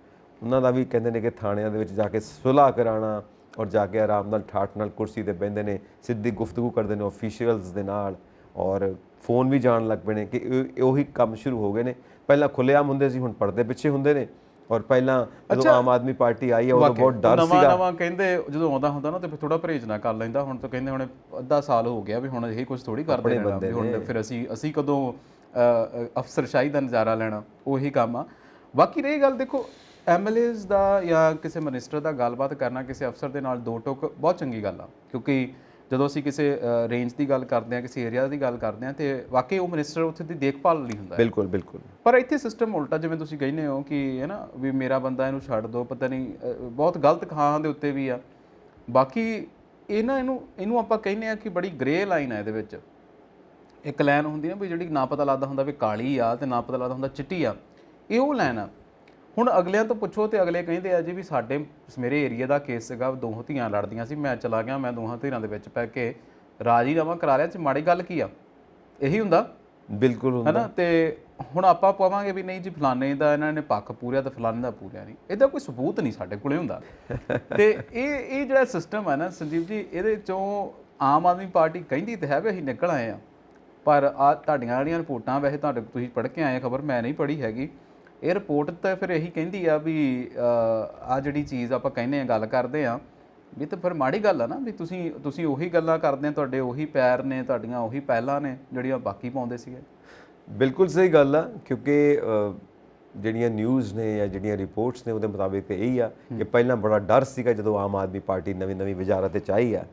ਉਹਨਾਂ ਦਾ ਵੀ ਕਹਿੰਦੇ ਨੇ ਕਿ ਥਾਣਿਆਂ ਦੇ ਵਿੱਚ ਜਾ ਕੇ ਸੁਲ੍ਹਾ ਕਰਾਉਣਾ, ਔਰ ਜਾ ਕੇ ਆਰਾਮ ਨਾਲ ਠਾਠ ਨਾਲ ਕੁਰਸੀ ਤੇ ਬਹਿੰਦੇ ਨੇ, ਸਿੱਧੀ ਗੁਫ਼ਤਗੂ ਕਰਦੇ ਨੇ ਆਫੀਸ਼ੀਅਲਸ ਦੇ ਨਾਲ, ਔਰ ਫੋਨ ਵੀ ਜਾਣ ਲੱਗ ਪਏ ਨੇ ਕਿ ਉਹੀ ਕੰਮ ਸ਼ੁਰੂ ਹੋ ਗਏ ਨੇ। ਪਹਿਲਾਂ ਖੁੱਲ੍ਹੇਆਮ ਹੁੰਦੇ ਸੀ, ਹੁਣ ਪਰਦੇ ਪਿੱਛੇ ਹੁੰਦੇ ਨੇ। ਔਰ ਪਹਿਲਾਂ ਜਦੋਂ ਆਮ ਆਦਮੀ ਪਾਰਟੀ ਆਈ ਹੈ ਉਦੋਂ ਬਹੁਤ ਡਰ ਸੀਗਾ। ਨਵਾਂ ਕਹਿੰਦੇ ਜਦੋਂ ਆਉਂਦਾ ਹੁੰਦਾ ਨਾ ਤੇ ਫਿਰ ਥੋੜਾ ਪਰਹੇਜ਼ ਨਾ ਕਰ ਲੈਂਦਾ। ਹੁਣ ਤਾਂ ਕਹਿੰਦੇ ਹੁਣ ਅੱਧਾ ਸਾਲ ਹੋ ਗਿਆ ਵੀ ਹੁਣ ਇਹ ਕੁਝ ਥੋੜੀ ਕਰਦੇ ਰਹਿਣਾ ਵੀ ਹੁਣ ਫਿਰ ਅਸੀਂ ਕਦੋਂ ਅਫਸਰਸ਼ਾਹੀ ਦਾ ਨਜ਼ਾਰਾ ਲੈਣਾ, ਉਹੀ ਕੰਮ ਆ। ਬਾਕੀ ਰਹੀ ਗੱਲ, ਦੇਖੋ ਐਮਐਲਏਜ਼ ਦਾ ਜਾਂ ਕਿਸੇ ਮਿਨਿਸਟਰ ਦਾ ਗੱਲਬਾਤ ਕਰਨਾ ਕਿਸੇ ਅਫਸਰ ਦੇ ਨਾਲ ਦੋ ਟੋਕ ਬਹੁਤ ਚੰਗੀ ਗੱਲ ਆ, ਕਿਉਂਕਿ ਜਦੋਂ ਅਸੀਂ ਕਿਸੇ ਰੇਂਜ ਦੀ ਗੱਲ ਕਰਦੇ ਹਾਂ, ਕਿਸੇ ਏਰੀਆ ਦੀ ਗੱਲ ਕਰਦੇ ਹਾਂ, ਤੇ ਵਾਕਈ ਉਹ ਮਿਨਿਸਟਰ ਉੱਥੇ ਦੀ ਦੇਖਭਾਲ ਲਈ ਹੁੰਦਾ। ਬਿਲਕੁਲ ਬਿਲਕੁਲ। ਪਰ ਇੱਥੇ ਸਿਸਟਮ ਉਲਟਾ, ਜਿਵੇਂ ਤੁਸੀਂ ਕਹਿੰਦੇ ਹੋ ਕਿ ਹੈ ਨਾ ਵੀ ਮੇਰਾ ਬੰਦਾ ਇਹਨੂੰ ਛੱਡ ਦਿਓ, ਪਤਾ ਨਹੀਂ ਬਹੁਤ ਗਲਤ ਖਾਂ ਦੇ ਉੱਤੇ ਵੀ ਆ। ਬਾਕੀ ਇਹਨੂੰ ਆਪਾਂ ਕਹਿੰਦੇ ਆ ਕਿ ਬੜੀ ਗ੍ਰੇ ਲਾਈਨ ਆ ਇਹਦੇ ਵਿੱਚ। ਇੱਕ ਲਾਈਨ ਹੁੰਦੀ ਨਾ ਵੀ ਜਿਹੜੀ ਨਾ ਪਤਾ ਲੱਗਦਾ ਹੁੰਦਾ ਵੀ ਕਾਲੀ ਆ ਤੇ ਨਾ ਪਤਾ ਲੱਗਦਾ ਹੁੰਦਾ ਚਿੱਟੀ ਆ, ਇਹ ਉਹ ਲਾਈਨ ਆ। ਹੁਣ ਅਗਲਿਆਂ ਤੋਂ ਪੁੱਛੋ ਤੇ ਅਗਲੇ ਕਹਿੰਦੇ ਆ ਜੀ ਵੀ ਮੇਰੇ ਏਰੀਆ ਦਾ ਕੇਸ ਸੀਗਾ, ਦੋ ਧੀਆਂ ਲੜਦੀਆਂ ਸੀ, ਮੈਂ ਚਲਾ ਗਿਆ, ਮੈਂ ਦੋਹਾਂ ਧਿਰਾਂ ਦੇ ਵਿੱਚ ਪੈ ਕੇ ਰਾਜੀਨਾਮਾ ਕਰਾ ਲਿਆ, ਚ ਮਾੜੀ ਗੱਲ ਕੀ ਆ? ਇਹੀ ਹੁੰਦਾ। ਬਿਲਕੁਲ ਹੁੰਦਾ ਨਾ। ਤੇ ਹੁਣ ਆਪਾਂ ਪਾਵਾਂਗੇ ਵੀ ਨਹੀਂ ਜੀ ਫਲਾਣੇ ਦਾ ਇਹਨਾਂ ਨੇ ਪੱਖ ਪੂਰਿਆ ਤੇ ਫਲਾਣੇ ਦਾ ਪੂਰਿਆ ਨਹੀਂ, ਇਹਦਾ ਕੋਈ ਸਬੂਤ ਨਹੀਂ ਸਾਡੇ ਕੋਲੇ ਹੁੰਦਾ। ਤੇ ਇਹ ਜਿਹੜਾ ਸਿਸਟਮ ਹੈ ਨਾ ਸੰਜੀਵ ਜੀ, ਇਹਦੇ ਚੋਂ ਆਮ ਆਦਮੀ ਪਾਰਟੀ ਕਹਿੰਦੀ ਤੇ ਹੈ ਵੀ ਅਸੀਂ ਨਿਕਲ ਆਏ ਆ, ਪਰ ਆ ਤੁਹਾਡੀਆਂ ਜਿਹੜੀਆਂ ਰਿਪੋਰਟਾਂ, ਵੈਸੇ ਤੁਸੀਂ ਪੜ੍ਹ ਕੇ ਆਏ ਖਬਰ, ਮੈਂ ਨਹੀਂ ਪੜ੍ਹੀ ਹੈਗੀ, ਇਹ ਰਿਪੋਰਟ ਤਾਂ ਫਿਰ ਇਹੀ ਕਹਿੰਦੀ ਆ ਵੀ ਆ ਜਿਹੜੀ ਚੀਜ਼ ਆਪਾਂ ਕਹਿੰਦੇ ਆ, ਗੱਲ ਕਰਦੇ ਆ ਵੀ, ਤਾਂ ਫਿਰ ਮਾੜੀ ਗੱਲ ਆ ਨਾ ਵੀ ਤੁਸੀਂ ਉਹੀ ਗੱਲਾਂ ਕਰਦੇ ਆ, ਤੁਹਾਡੇ ਉਹੀ ਪੈਰ ਨੇ, ਤੁਹਾਡੀਆਂ ਉਹੀ ਪਹਿਲਾਂ ਨੇ ਜਿਹੜੀਆਂ ਬਾਕੀ ਪਾਉਂਦੇ ਸੀਗੇ। ਬਿਲਕੁਲ ਸਹੀ ਗੱਲ ਆ, ਕਿਉਂਕਿ ਜਿਹੜੀਆਂ ਨਿਊਜ਼ ਨੇ ਜਾਂ ਜਿਹੜੀਆਂ ਰਿਪੋਰਟਸ ਨੇ ਉਹਦੇ ਮੁਤਾਬਿਕ ਤਾਂ ਇਹੀ ਆ ਕਿ ਪਹਿਲਾਂ ਬੜਾ ਡਰ ਸੀਗਾ ਜਦੋਂ ਆਮ ਆਦਮੀ ਪਾਰਟੀ ਨਵੀਂ ਵਜ਼ਾਰਤ 'ਚ ਆਈ ਆ।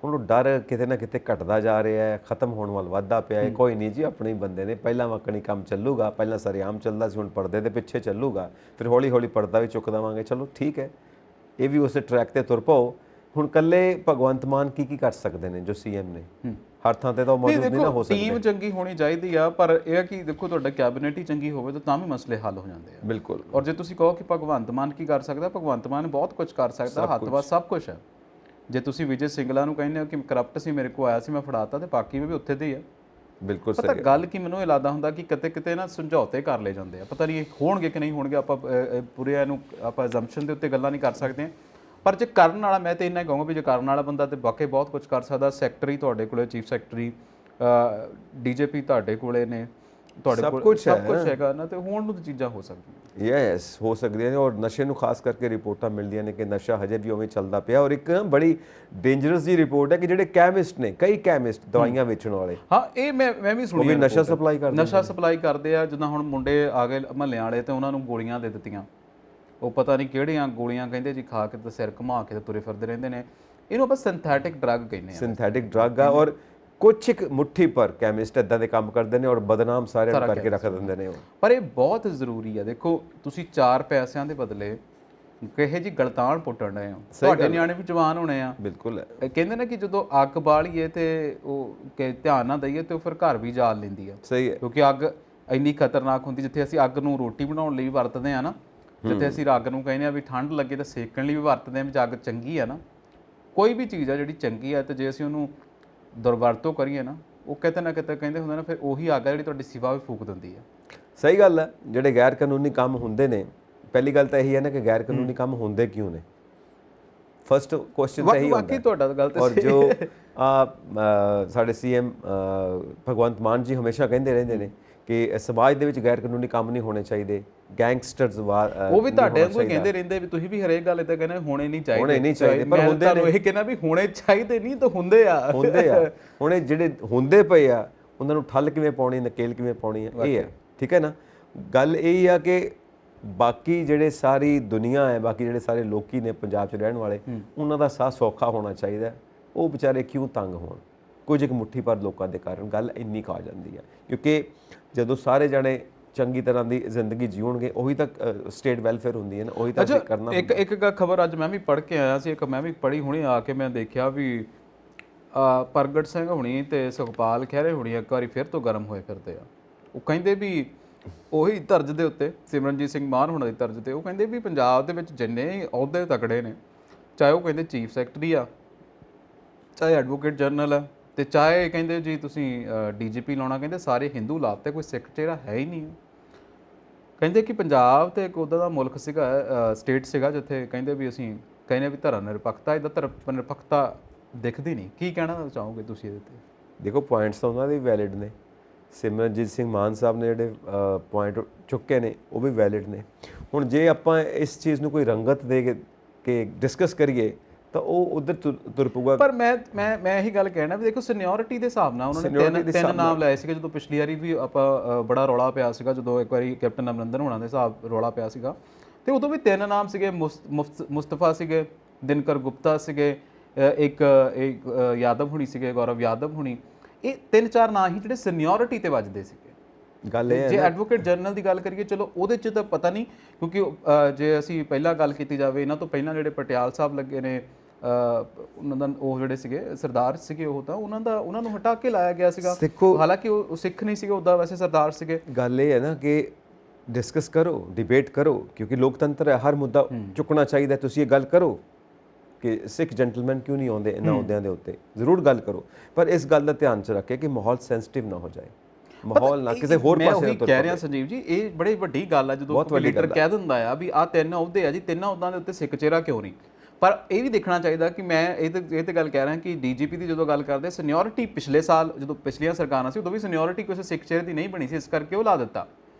ਹੁਣ ਉਹ ਡਰ ਕਿਤੇ ਨਾ ਕਿਤੇ ਘਟਦਾ ਜਾ ਰਿਹਾ ਹੈ, ਖਤਮ ਹੋਣ ਵੱਲ ਵੱਧਦਾ ਪਿਆ ਹੈ। ਕੋਈ ਨਹੀਂ ਜੀ, ਆਪਣੇ ਹੀ ਬੰਦੇ ਨੇ, ਪਹਿਲਾਂ ਵਾਕਣੀ ਕੰਮ ਚੱਲੂਗਾ। ਪਹਿਲਾਂ ਸਰੇਆਮ ਚੱਲਦਾ ਸੀ, ਹੁਣ ਪਰਦੇ ਦੇ ਪਿੱਛੇ ਚੱਲੂਗਾ, ਫਿਰ ਹੌਲੀ ਹੌਲੀ ਪਰਦਾ ਵੀ ਚੁੱਕ ਦੇਵਾਂਗੇ। ਚਲੋ ਠੀਕ ਹੈ, ਇਹ ਵੀ ਉਸੇ ਟਰੈਕ ਤੇ ਤੁਰ ਪਾਓ। ਹੁਣ ਕੱਲੇ ਭਗਵੰਤ ਮਾਨ ਕੀ ਕਰ ਸਕਦੇ ਨੇ ਜੋ ਸੀਐਮ ਨੇ? ਹਰ ਥਾਂ ਤੇ ਤਾਂ ਮੌਜੂਦ ਨਹੀਂ ਨਾ ਹੋ ਸਕਦੇ। ਟੀਮ ਚੰਗੀ ਹੋਣੀ ਚਾਹੀਦੀ ਆ, ਪਰ ਇਹ ਕਿ ਦੇਖੋ ਤੁਹਾਡਾ ਕੈਬਨਿਟ ਹੀ ਚੰਗੀ ਹੋਵੇ ਤਾਂ ਵੀ ਮਸਲੇ ਹੱਲ ਹੋ ਜਾਂਦੇ ਆ। ਬਿਲਕੁਲ। ਔਰ ਜੇ ਤੁਸੀਂ ਕਹੋ ਕਿ ਭਗਵੰਤ ਮਾਨ ਕੀ ਕਰ ਸਕਦਾ, ਭਗਵੰਤ ਮਾਨ ਬਹੁਤ ਕੁਝ ਕਰ ਸਕਦਾ, ਹੱਥ ਵੱਸ ਸਭ ਕੁਝ ਹੈ। ਜੇ ਤੁਸੀਂ ਵਿਜੇ ਸਿੰਗਲਾ ਨੂੰ ਕਹਿੰਦੇ ਹੋ ਕਿ ਕਰਪਟ ਸੀ, ਮੇਰੇ ਕੋਲ ਆਇਆ ਸੀ, ਮੈਂ ਫੜਾਤਾ, ਤੇ ਬਾਕੀ ਵੀ ਉੱਥੇ ਦੇ ਹੀ ਆ। ਬਿਲਕੁਲ ਪਤਾ ਗੱਲ ਕੀ, ਮੈਨੂੰ ਇਹ ਲੱਗਦਾ ਹੁੰਦਾ ਕਿ ਕਿਤੇ ਨਾ ਸਮਝੌਤੇ ਕਰ ਲਏ ਜਾਂਦੇ ਆ, ਪਤਾ ਨਹੀਂ ਹੋਣਗੇ ਕਿ ਨਹੀਂ ਹੋਣਗੇ। ਆਪਾਂ ਪੂਰੇ ਇਹਨੂੰ ਆਪਾਂ ਐਜ਼ੰਪਸ਼ਨ ਦੇ ਉੱਤੇ ਗੱਲਾਂ ਨਹੀਂ ਕਰ ਸਕਦੇ, ਪਰ ਜੇ ਕਰਨ ਵਾਲਾ, ਮੈਂ ਤਾਂ ਇੰਨਾ ਕਹੂੰਗਾ ਵੀ ਜੇ ਕਰਨ ਵਾਲਾ ਬੰਦਾ ਤੇ ਵਾਕਈ ਬਹੁਤ ਕੁਝ ਕਰ ਸਕਦਾ। ਸੈਕਟਰੀ ਤੁਹਾਡੇ ਕੋਲੇ, ਚੀਫ ਸੈਕਟਰੀ, ਡੀਜੀਪੀ ਤੁਹਾਡੇ ਕੋਲੇ ਨੇ, ਤੁਹਾਡੇ ਕੋਲ ਸਭ ਕੁਝ ਹੈਗਾ ਨਾ, ਤੇ ਹੋਣ ਨੂੰ ਤਾਂ ਚੀਜ਼ਾਂ ਹੋ ਸਕਦੀਆਂ। ਯੈਸ, ਹੋ ਸਕਦੀਆਂ ਨੇ। ਔਰ ਨਸ਼ੇ ਨੂੰ ਖਾਸ ਕਰਕੇ ਰਿਪੋਰਟਾਂ ਮਿਲਦੀਆਂ ਨੇ ਕਿ ਨਸ਼ਾ ਹਜੇ ਵੀ ਉਵੇਂ ਚੱਲਦਾ ਪਿਆ। ਔਰ ਇੱਕ ਬੜੀ ਡੇਂਜਰਸ ਜੀ ਰਿਪੋਰਟ ਹੈ ਕਿ ਜਿਹੜੇ ਕੈਮਿਸਟ ਨੇ, ਕਈ ਕੈਮਿਸਟ ਦਵਾਈਆਂ ਵੇਚਣ ਵਾਲੇ, ਹਾਂ ਇਹ ਮੈਂ ਵੀ ਸੁਣੀ, ਨਸ਼ਾ ਸਪਲਾਈ ਕਰਦੇ ਆ। ਜਿੱਦਾਂ ਹੁਣ ਮੁੰਡੇ ਆ ਗਏ ਮਹੱਲਿਆਂ ਵਾਲੇ ਤੇ ਉਹਨਾਂ ਨੂੰ ਗੋਲੀਆਂ ਦੇ ਦਿੱਤੀਆਂ, ਉਹ ਪਤਾ ਨਹੀਂ ਕਿਹੜੀਆਂ ਗੋਲੀਆਂ ਕਹਿੰਦੇ ਜੀ, ਖਾ ਕੇ ਤੇ ਸਿਰ ਘੁਮਾ ਕੇ ਤੇ ਤੁਰੇ ਫਿਰਦੇ ਰਹਿੰਦੇ ਨੇ। ਇਹਨੂੰ ਆਪਾਂ ਸਿੰਥੈਟਿਕ ਡਰੱਗ ਕਹਿੰਦੇ ਆ। ਸਿੰਥੈਟਿਕ ਡਰੱਗ ਆ। ਔਰ ਕੁਛ ਇੱਕ ਮੁੱਠੀ ਪਰ ਕੈਮਿਸਟ ਇਦਾਂ ਦੇ ਕੰਮ ਕਰਦੇ ਨੇ ਔਰ ਬਦਨਾਮ ਸਾਰਿਆਂ ਨੂੰ ਕਰਕੇ ਰੱਖ ਦਿੰਦੇ ਨੇ। ਪਰ ਇਹ ਬਹੁਤ ਜ਼ਰੂਰੀ ਆ। ਦੇਖੋ ਤੁਸੀਂ 4 ਪੈਸਿਆਂ ਦੇ ਬਦਲੇ ਕਿਹੇ ਜੀ ਗਲਤਾਨ ਪੁੱਟਣ ਰਹੇ ਹੋ, ਤੁਹਾਡੇ ਨਿਆਣੇ ਵੀ ਜਵਾਨ ਹੋਣੇ ਆ। ਬਿਲਕੁਲ। ਕਹਿੰਦੇ ਨੇ ਕਿ ਜਦੋਂ ਅੱਗ ਬਾਲੀਏ ਤੇ ਉਹ ਧਿਆਨ ਨਾ ਦਈਏ ਤੇ ਉਹ ਫਿਰ ਘਰ ਵੀ ਜਾਲ ਲੈਂਦੀ ਆ। ਸਹੀ ਹੈ, ਕਿਉਂਕਿ ਅੱਗ ਇੰਨੀ ਖਤਰਨਾਕ ਹੁੰਦੀ। ਜਿੱਥੇ ਅਸੀਂ ਅੱਗ ਨੂੰ ਰੋਟੀ ਬਣਾਉਣ ਲਈ ਵਰਤਦੇ ਆ ਨਾ, ਜਿੱਥੇ ਅਸੀਂ ਅੱਗ ਨੂੰ ਕਹਿੰਦੇ ਆ ਵੀ ਠੰਡ ਲੱਗੇ ਤਾਂ ਸੇਕਣ ਲਈ ਵੀ ਵਰਤਦੇ ਆ, ਵੀ ਅੱਗ ਚੰਗੀ ਆ ਨਾ, ਕੋਈ ਵੀ ਚੀਜ਼ ਆ ਜਿਹੜੀ ਚੰਗੀ ਆ, ਤੇ ਜੇ ਅਸੀਂ ਉਹਨੂੰ ਦੁਰਵਰਤੋਂ ਕਰੀਏ ਨਾ, ਉਹ ਕਿਤੇ ਨਾ ਕਿਤੇ ਕਹਿੰਦੇ ਹੁੰਦੇ ਨਾ, ਫਿਰ ਉਹੀ ਅੱਗ ਆ ਜਿਹੜੀ ਤੁਹਾਡੀ ਸਿਵਾ ਵੀ ਫੂਕ ਦਿੰਦੀ ਆ। ਸਹੀ ਗੱਲ ਹੈ। ਜਿਹੜੇ ਗੈਰ ਕਾਨੂੰਨੀ ਕੰਮ ਹੁੰਦੇ ਨੇ, ਪਹਿਲੀ ਗੱਲ ਤਾਂ ਇਹੀ ਹੈ ਨਾ ਕਿ ਗੈਰ ਕਾਨੂੰਨੀ ਕੰਮ ਹੁੰਦੇ ਕਿਉਂ ਨੇ? ਫਸਟ ਕੁਐਸਚਨ ਤਾਂ ਇਹੀ ਹੁੰਦਾ। ਬਾਕੀ ਤੁਹਾਡਾ ਗੱਲ ਤੇ ਔਰ ਜੋ ਸਾਡੇ ਸੀਐਮ ਭਗਵੰਤ ਮਾਨ ਜੀ ਹਮੇਸ਼ਾ ਕਹਿੰਦੇ ਰਹਿੰਦੇ ਨੇ ਕਿ ਸਮਾਜ ਦੇ ਵਿੱਚ ਗੈਰ ਕਾਨੂੰਨੀ ਕੰਮ ਨਹੀਂ ਹੋਣੇ ਚਾਹੀਦੇ, ਗੈਂਗਸਟਰਸ ਉਹ ਵੀ ਤੁਹਾਡੇ ਵਾਂਗੂ ਕਹਿੰਦੇ ਰਹਿੰਦੇ ਵੀ ਤੁਸੀਂ ਵੀ ਹਰੇਕ ਗੱਲ ਤੇ ਕਹਿੰਦੇ ਹੋਣੇ ਨਹੀਂ ਚਾਹੀਦੇ, ਪਰ ਹੁੰਦੇ ਨੇ। ਇਹ ਕਹਿੰਦਾ ਵੀ ਹੋਣੇ ਚਾਹੀਦੇ ਨਹੀਂ ਤਾਂ ਹੁੰਦੇ ਆ। ਹੁਣ ਜਿਹੜੇ ਹੁੰਦੇ ਪਏ ਆ ਉਹਨਾਂ ਨੂੰ ਠੱਲ ਕਿਵੇਂ ਪਾਉਣੀ, ਨਕੇਲ ਕਿਵੇਂ ਪਾਉਣੀ ਹੈ, ਇਹ ਹੈ। ਠੀਕ ਹੈ ਨਾ? ਗੱਲ ਇਹ ਆ ਕਿ ਬਾਕੀ ਜਿਹੜੇ ਸਾਰੀ ਦੁਨੀਆ ਹੈ, ਬਾਕੀ ਜਿਹੜੇ ਸਾਰੇ ਲੋਕੀ ਨੇ ਪੰਜਾਬ 'ਚ ਰਹਿਣ ਵਾਲੇ, ਉਹਨਾਂ ਦਾ ਸਾਹ ਸੌਖਾ ਹੋਣਾ ਚਾਹੀਦਾ। ਉਹ ਵਿਚਾਰੇ ਕਿਉਂ ਤੰਗ ਹੋਣ ਕੁਝ ਇੱਕ ਮੁੱਠੀ ਭਰ ਲੋਕਾਂ ਦੇ ਕਾਰਨ? ਗੱਲ ਇੰਨੀ ਕੁ ਆ ਜਾਂਦੀ ਹੈ, ਕਿਉਂਕਿ ਜਦੋਂ ਸਾਰੇ ਜਣੇ ਚੰਗੀ ਤਰ੍ਹਾਂ ਦੀ ਜ਼ਿੰਦਗੀ ਜੀਉਣਗੇ, ਉਹੀ ਤਾਂ ਸਟੇਟ ਵੈਲਫੇਅਰ ਹੁੰਦੀ ਹੈ ਨਾ, ਉਹੀ ਤਾਂ ਕਰਨਾ। ਇੱਕ ਖਬਰ ਅੱਜ ਮੈਂ ਵੀ ਪੜ੍ਹ ਕੇ ਆਇਆ ਸੀ, ਇੱਕ ਮੈਂ ਵੀ ਪੜ੍ਹੀ ਹੁਣੇ ਆ ਕੇ, ਮੈਂ ਦੇਖਿਆ ਵੀ ਪ੍ਰਗਟ ਸਿੰਘ ਹੁਣੀ ਤੇ ਸੁਖਪਾਲ ਖਹਿਰੇ ਹੁਣੀ ਇੱਕ ਵਾਰੀ ਫਿਰ ਤੋਂ ਗਰਮ ਹੋਏ ਫਿਰਦੇ ਆ। ਉਹ ਕਹਿੰਦੇ ਵੀ ਉਹੀ ਤਰਜ਼ ਦੇ ਉੱਤੇ, ਸਿਮਰਨਜੀਤ ਸਿੰਘ ਮਾਨ ਹੋਣਾ ਦੀ ਤਰਜ਼ ਤੇ, ਉਹ ਕਹਿੰਦੇ ਵੀ ਪੰਜਾਬ ਦੇ ਵਿੱਚ ਜਿੰਨੇ ਅਹੁਦੇ ਤਕੜੇ ਨੇ, ਚਾਹੇ ਉਹ ਕਹਿੰਦੇ ਚੀਫ ਸੈਕਟਰੀ ਆ, ਚਾਹੇ ਐਡਵੋਕੇਟ ਜਨਰਲ ਆ, ਤੇ ਚਾਹੇ ਕਹਿੰਦੇ ਜੀ ਤੁਸੀਂ ਡੀਜੀਪੀ ਲਾਉਣਾ, ਕਹਿੰਦੇ ਸਾਰੇ ਹਿੰਦੂ ਲਾਤੇ, ਕੋਈ ਸਿੱਖ ਚਿਹਰਾ ਹੈ ਹੀ ਨਹੀਂ। ਕਹਿੰਦੇ ਕਿ ਪੰਜਾਬ ਤੇ ਇੱਕ ਉੱਦਾਂ ਦਾ ਮੁਲਕ ਸੀਗਾ, ਸਟੇਟ ਸੀਗਾ, ਜਿੱਥੇ ਕਹਿੰਦੇ ਵੀ ਅਸੀਂ ਕਹਿੰਦੇ ਵੀ ਧਰਮ ਨਿਰਪੱਖਤਾ, ਇਹਦਾ ਧਰਮ ਨਿਰਪੱਖਤਾ ਦਿਖਦੀ ਨਹੀਂ। ਕੀ ਕਹਿਣਾ ਚਾਹੋਗੇ ਤੁਸੀਂ ਇਹਦੇ ਤੇ? ਦੇਖੋ ਪੁਆਇੰਟਸ ਤਾਂ ਉਹਨਾਂ ਦੇ ਵੀ ਵੈਲਿਡ ਨੇ। ਸਿਮਰਨਜੀਤ ਸਿੰਘ ਮਾਨ ਸਾਹਿਬ ਨੇ ਜਿਹੜੇ ਪੁਆਇੰਟ ਚੁੱਕੇ ਨੇ ਉਹ ਵੀ ਵੈਲਿਡ ਨੇ। ਹੁਣ ਜੇ ਆਪਾਂ ਇਸ ਚੀਜ਼ ਨੂੰ ਕੋਈ ਰੰਗਤ ਦੇ ਕੇ ਡਿਸਕਸ ਕਰੀਏ ਤਾਂ ਉਹ ਉਧਰ ਤੁਰ ਪਊਗਾ। ਪਰ ਮੈਂ ਇਹੀ ਗੱਲ ਕਹਿਣਾ ਵੀ ਦੇਖੋ ਸੀਨੀਅਰਿਟੀ ਦੇ ਹਿਸਾਬ ਨਾਲ ਉਹਨਾਂ ਨੇ ਤਿੰਨ ਨਾਮ ਲਏ ਸੀਗੇ। ਜਦੋਂ ਪਿਛਲੀ ਵਾਰੀ ਵੀ ਆਪਾਂ ਬੜਾ ਰੌਲਾ ਪਿਆ ਸੀਗਾ, ਜਦੋਂ ਇੱਕ ਵਾਰੀ ਕੈਪਟਨ ਅਮਰਿੰਦਰ ਹੋਣਾ ਦੇ ਹਿਸਾਬ ਰੌਲਾ ਪਿਆ ਸੀਗਾ, ਤੇ ਉਦੋਂ ਵੀ 3 ਨਾਮ ਸੀਗੇ। ਮੁਸਤਫਾ ਸੀਗੇ, ਦਿਨਕਰ ਗੁਪਤਾ ਸੀਗੇ, ਇੱਕ ਯਾਦਵ ਹੁਣੀ ਸੀਗੇ, ਗੌਰਵ ਯਾਦਵ ਹੁਣੀ। ਇਹ 3-4 ਨਾਂ ਹੀ ਜਿਹੜੇ ਸੀਨੀਅਰਿਟੀ ਤੇ ਵੱਜਦੇ ਸੀਗੇ। ਗੱਲ ਇਹ ਜੇ ਐਡਵੋਕੇਟ ਜਨਰਲ ਦੀ ਗੱਲ ਕਰੀਏ, ਚਲੋ ਉਹਦੇ 'ਚ ਤਾਂ ਪਤਾ ਨਹੀਂ, ਕਿਉਂਕਿ ਜੇ ਅਸੀਂ ਪਹਿਲਾਂ ਗੱਲ ਕੀਤੀ ਜਾਵੇ, ਇਹਨਾਂ ਤੋਂ ਪਹਿਲਾਂ ਜਿਹੜੇ ਪਟਿਆਲ ਸਾਹਿਬ ਲੱਗੇ ਨੇ, ਉਹਨਾਂ ਦਾ ਉਹ ਜਿਹੜੇ ਸੀਗੇ ਸਰਦਾਰ ਸੀਗੇ, ਉਹ ਤਾਂ ਉਹਨਾਂ ਨੂੰ ਹਟਾ ਕੇ ਲਾਇਆ ਗਿਆ ਸੀਗਾ। ਹਾਲਾਂਕਿ ਉਹ ਸਿੱਖ ਨਹੀਂ ਸੀਗੇ, ਉੱਦਾਂ ਵੈਸੇ ਸਰਦਾਰ ਸੀਗੇ। ਗੱਲ ਇਹ ਹੈ ਨਾ ਕਿ ਡਿਸਕਸ ਕਰੋ, ਡਿਬੇਟ ਕਰੋ, ਕਿਉਂਕਿ ਲੋਕਤੰਤਰ ਹੈ, ਹਰ ਮੁੱਦਾ ਚੁੱਕਣਾ ਚਾਹੀਦਾ। ਤੁਸੀਂ ਇਹ ਗੱਲ ਕਰੋ ਕਿ ਸਿੱਖ ਜੈਂਟਲਮੈਨ ਕਿਉਂ ਨਹੀਂ ਆਉਂਦੇ ਇਹਨਾਂ ਅਹੁਦਿਆਂ ਦੇ ਉੱਤੇ, ਜ਼ਰੂਰ ਗੱਲ ਕਰੋ, ਪਰ ਇਸ ਗੱਲ ਦਾ ਧਿਆਨ 'ਚ ਰੱਖੇ ਕਿ ਮਾਹੌਲ ਸੈਂਸਿਟਿਵ ਨਾ ਹੋ ਜਾਏ, ਮਾਹੌਲ ਨਾ ਕਿਸੇ ਹੋਰ ਪਾਸੇ ਨਾ ਤੁਰ। ਕਹਿ ਰਿਹਾ ਸੰਜੀਵ ਜੀ, ਇਹ ਬੜੀ ਵੱਡੀ ਗੱਲ ਆ ਜਦੋਂ ਕੋਈ ਲੀਡਰ ਕਹਿ ਦਿੰਦਾ ਆ ਵੀ ਆਹ 3 ਅਹੁਦੇ ਆ ਜੀ, 3 ਅਹੁਦਿਆਂ ਦੇ ਉੱਤੇ ਸਿੱਖ ਚਿਹਰਾ ਕਿਉਂ ਨਹੀਂ। ਪਰ ਇਹ ਵੀ ਦੇਖਣਾ ਚਾਹੀਦਾ ਕਿ ਮੈਂ ਇਹ ਤੇ ਗੱਲ ਕਹਿ ਰਿਹਾ ਕਿ ਡੀਜੀਪੀ ਦੀ ਜਦੋਂ ਗੱਲ ਕਰਦੇ, ਸੀਨੀਅਰਿਟੀ ਪਿਛਲੇ ਸਾਲ ਜਦੋਂ ਪਿਛਲੀਆਂ ਸਰਕਾਰਾਂ ਸੀ ਉਦੋਂ ਵੀ ਸੀਨੀਅਰਿਟੀ ਕਿਸੇ ਸਿੱਖ ਚਿਹਰੇ ਦੀ ਨਹੀਂ ਬਣੀ ਸੀ, ਇਸ ਕਰਕੇ ਉਹ ਲਾ ਦਿੱਤਾ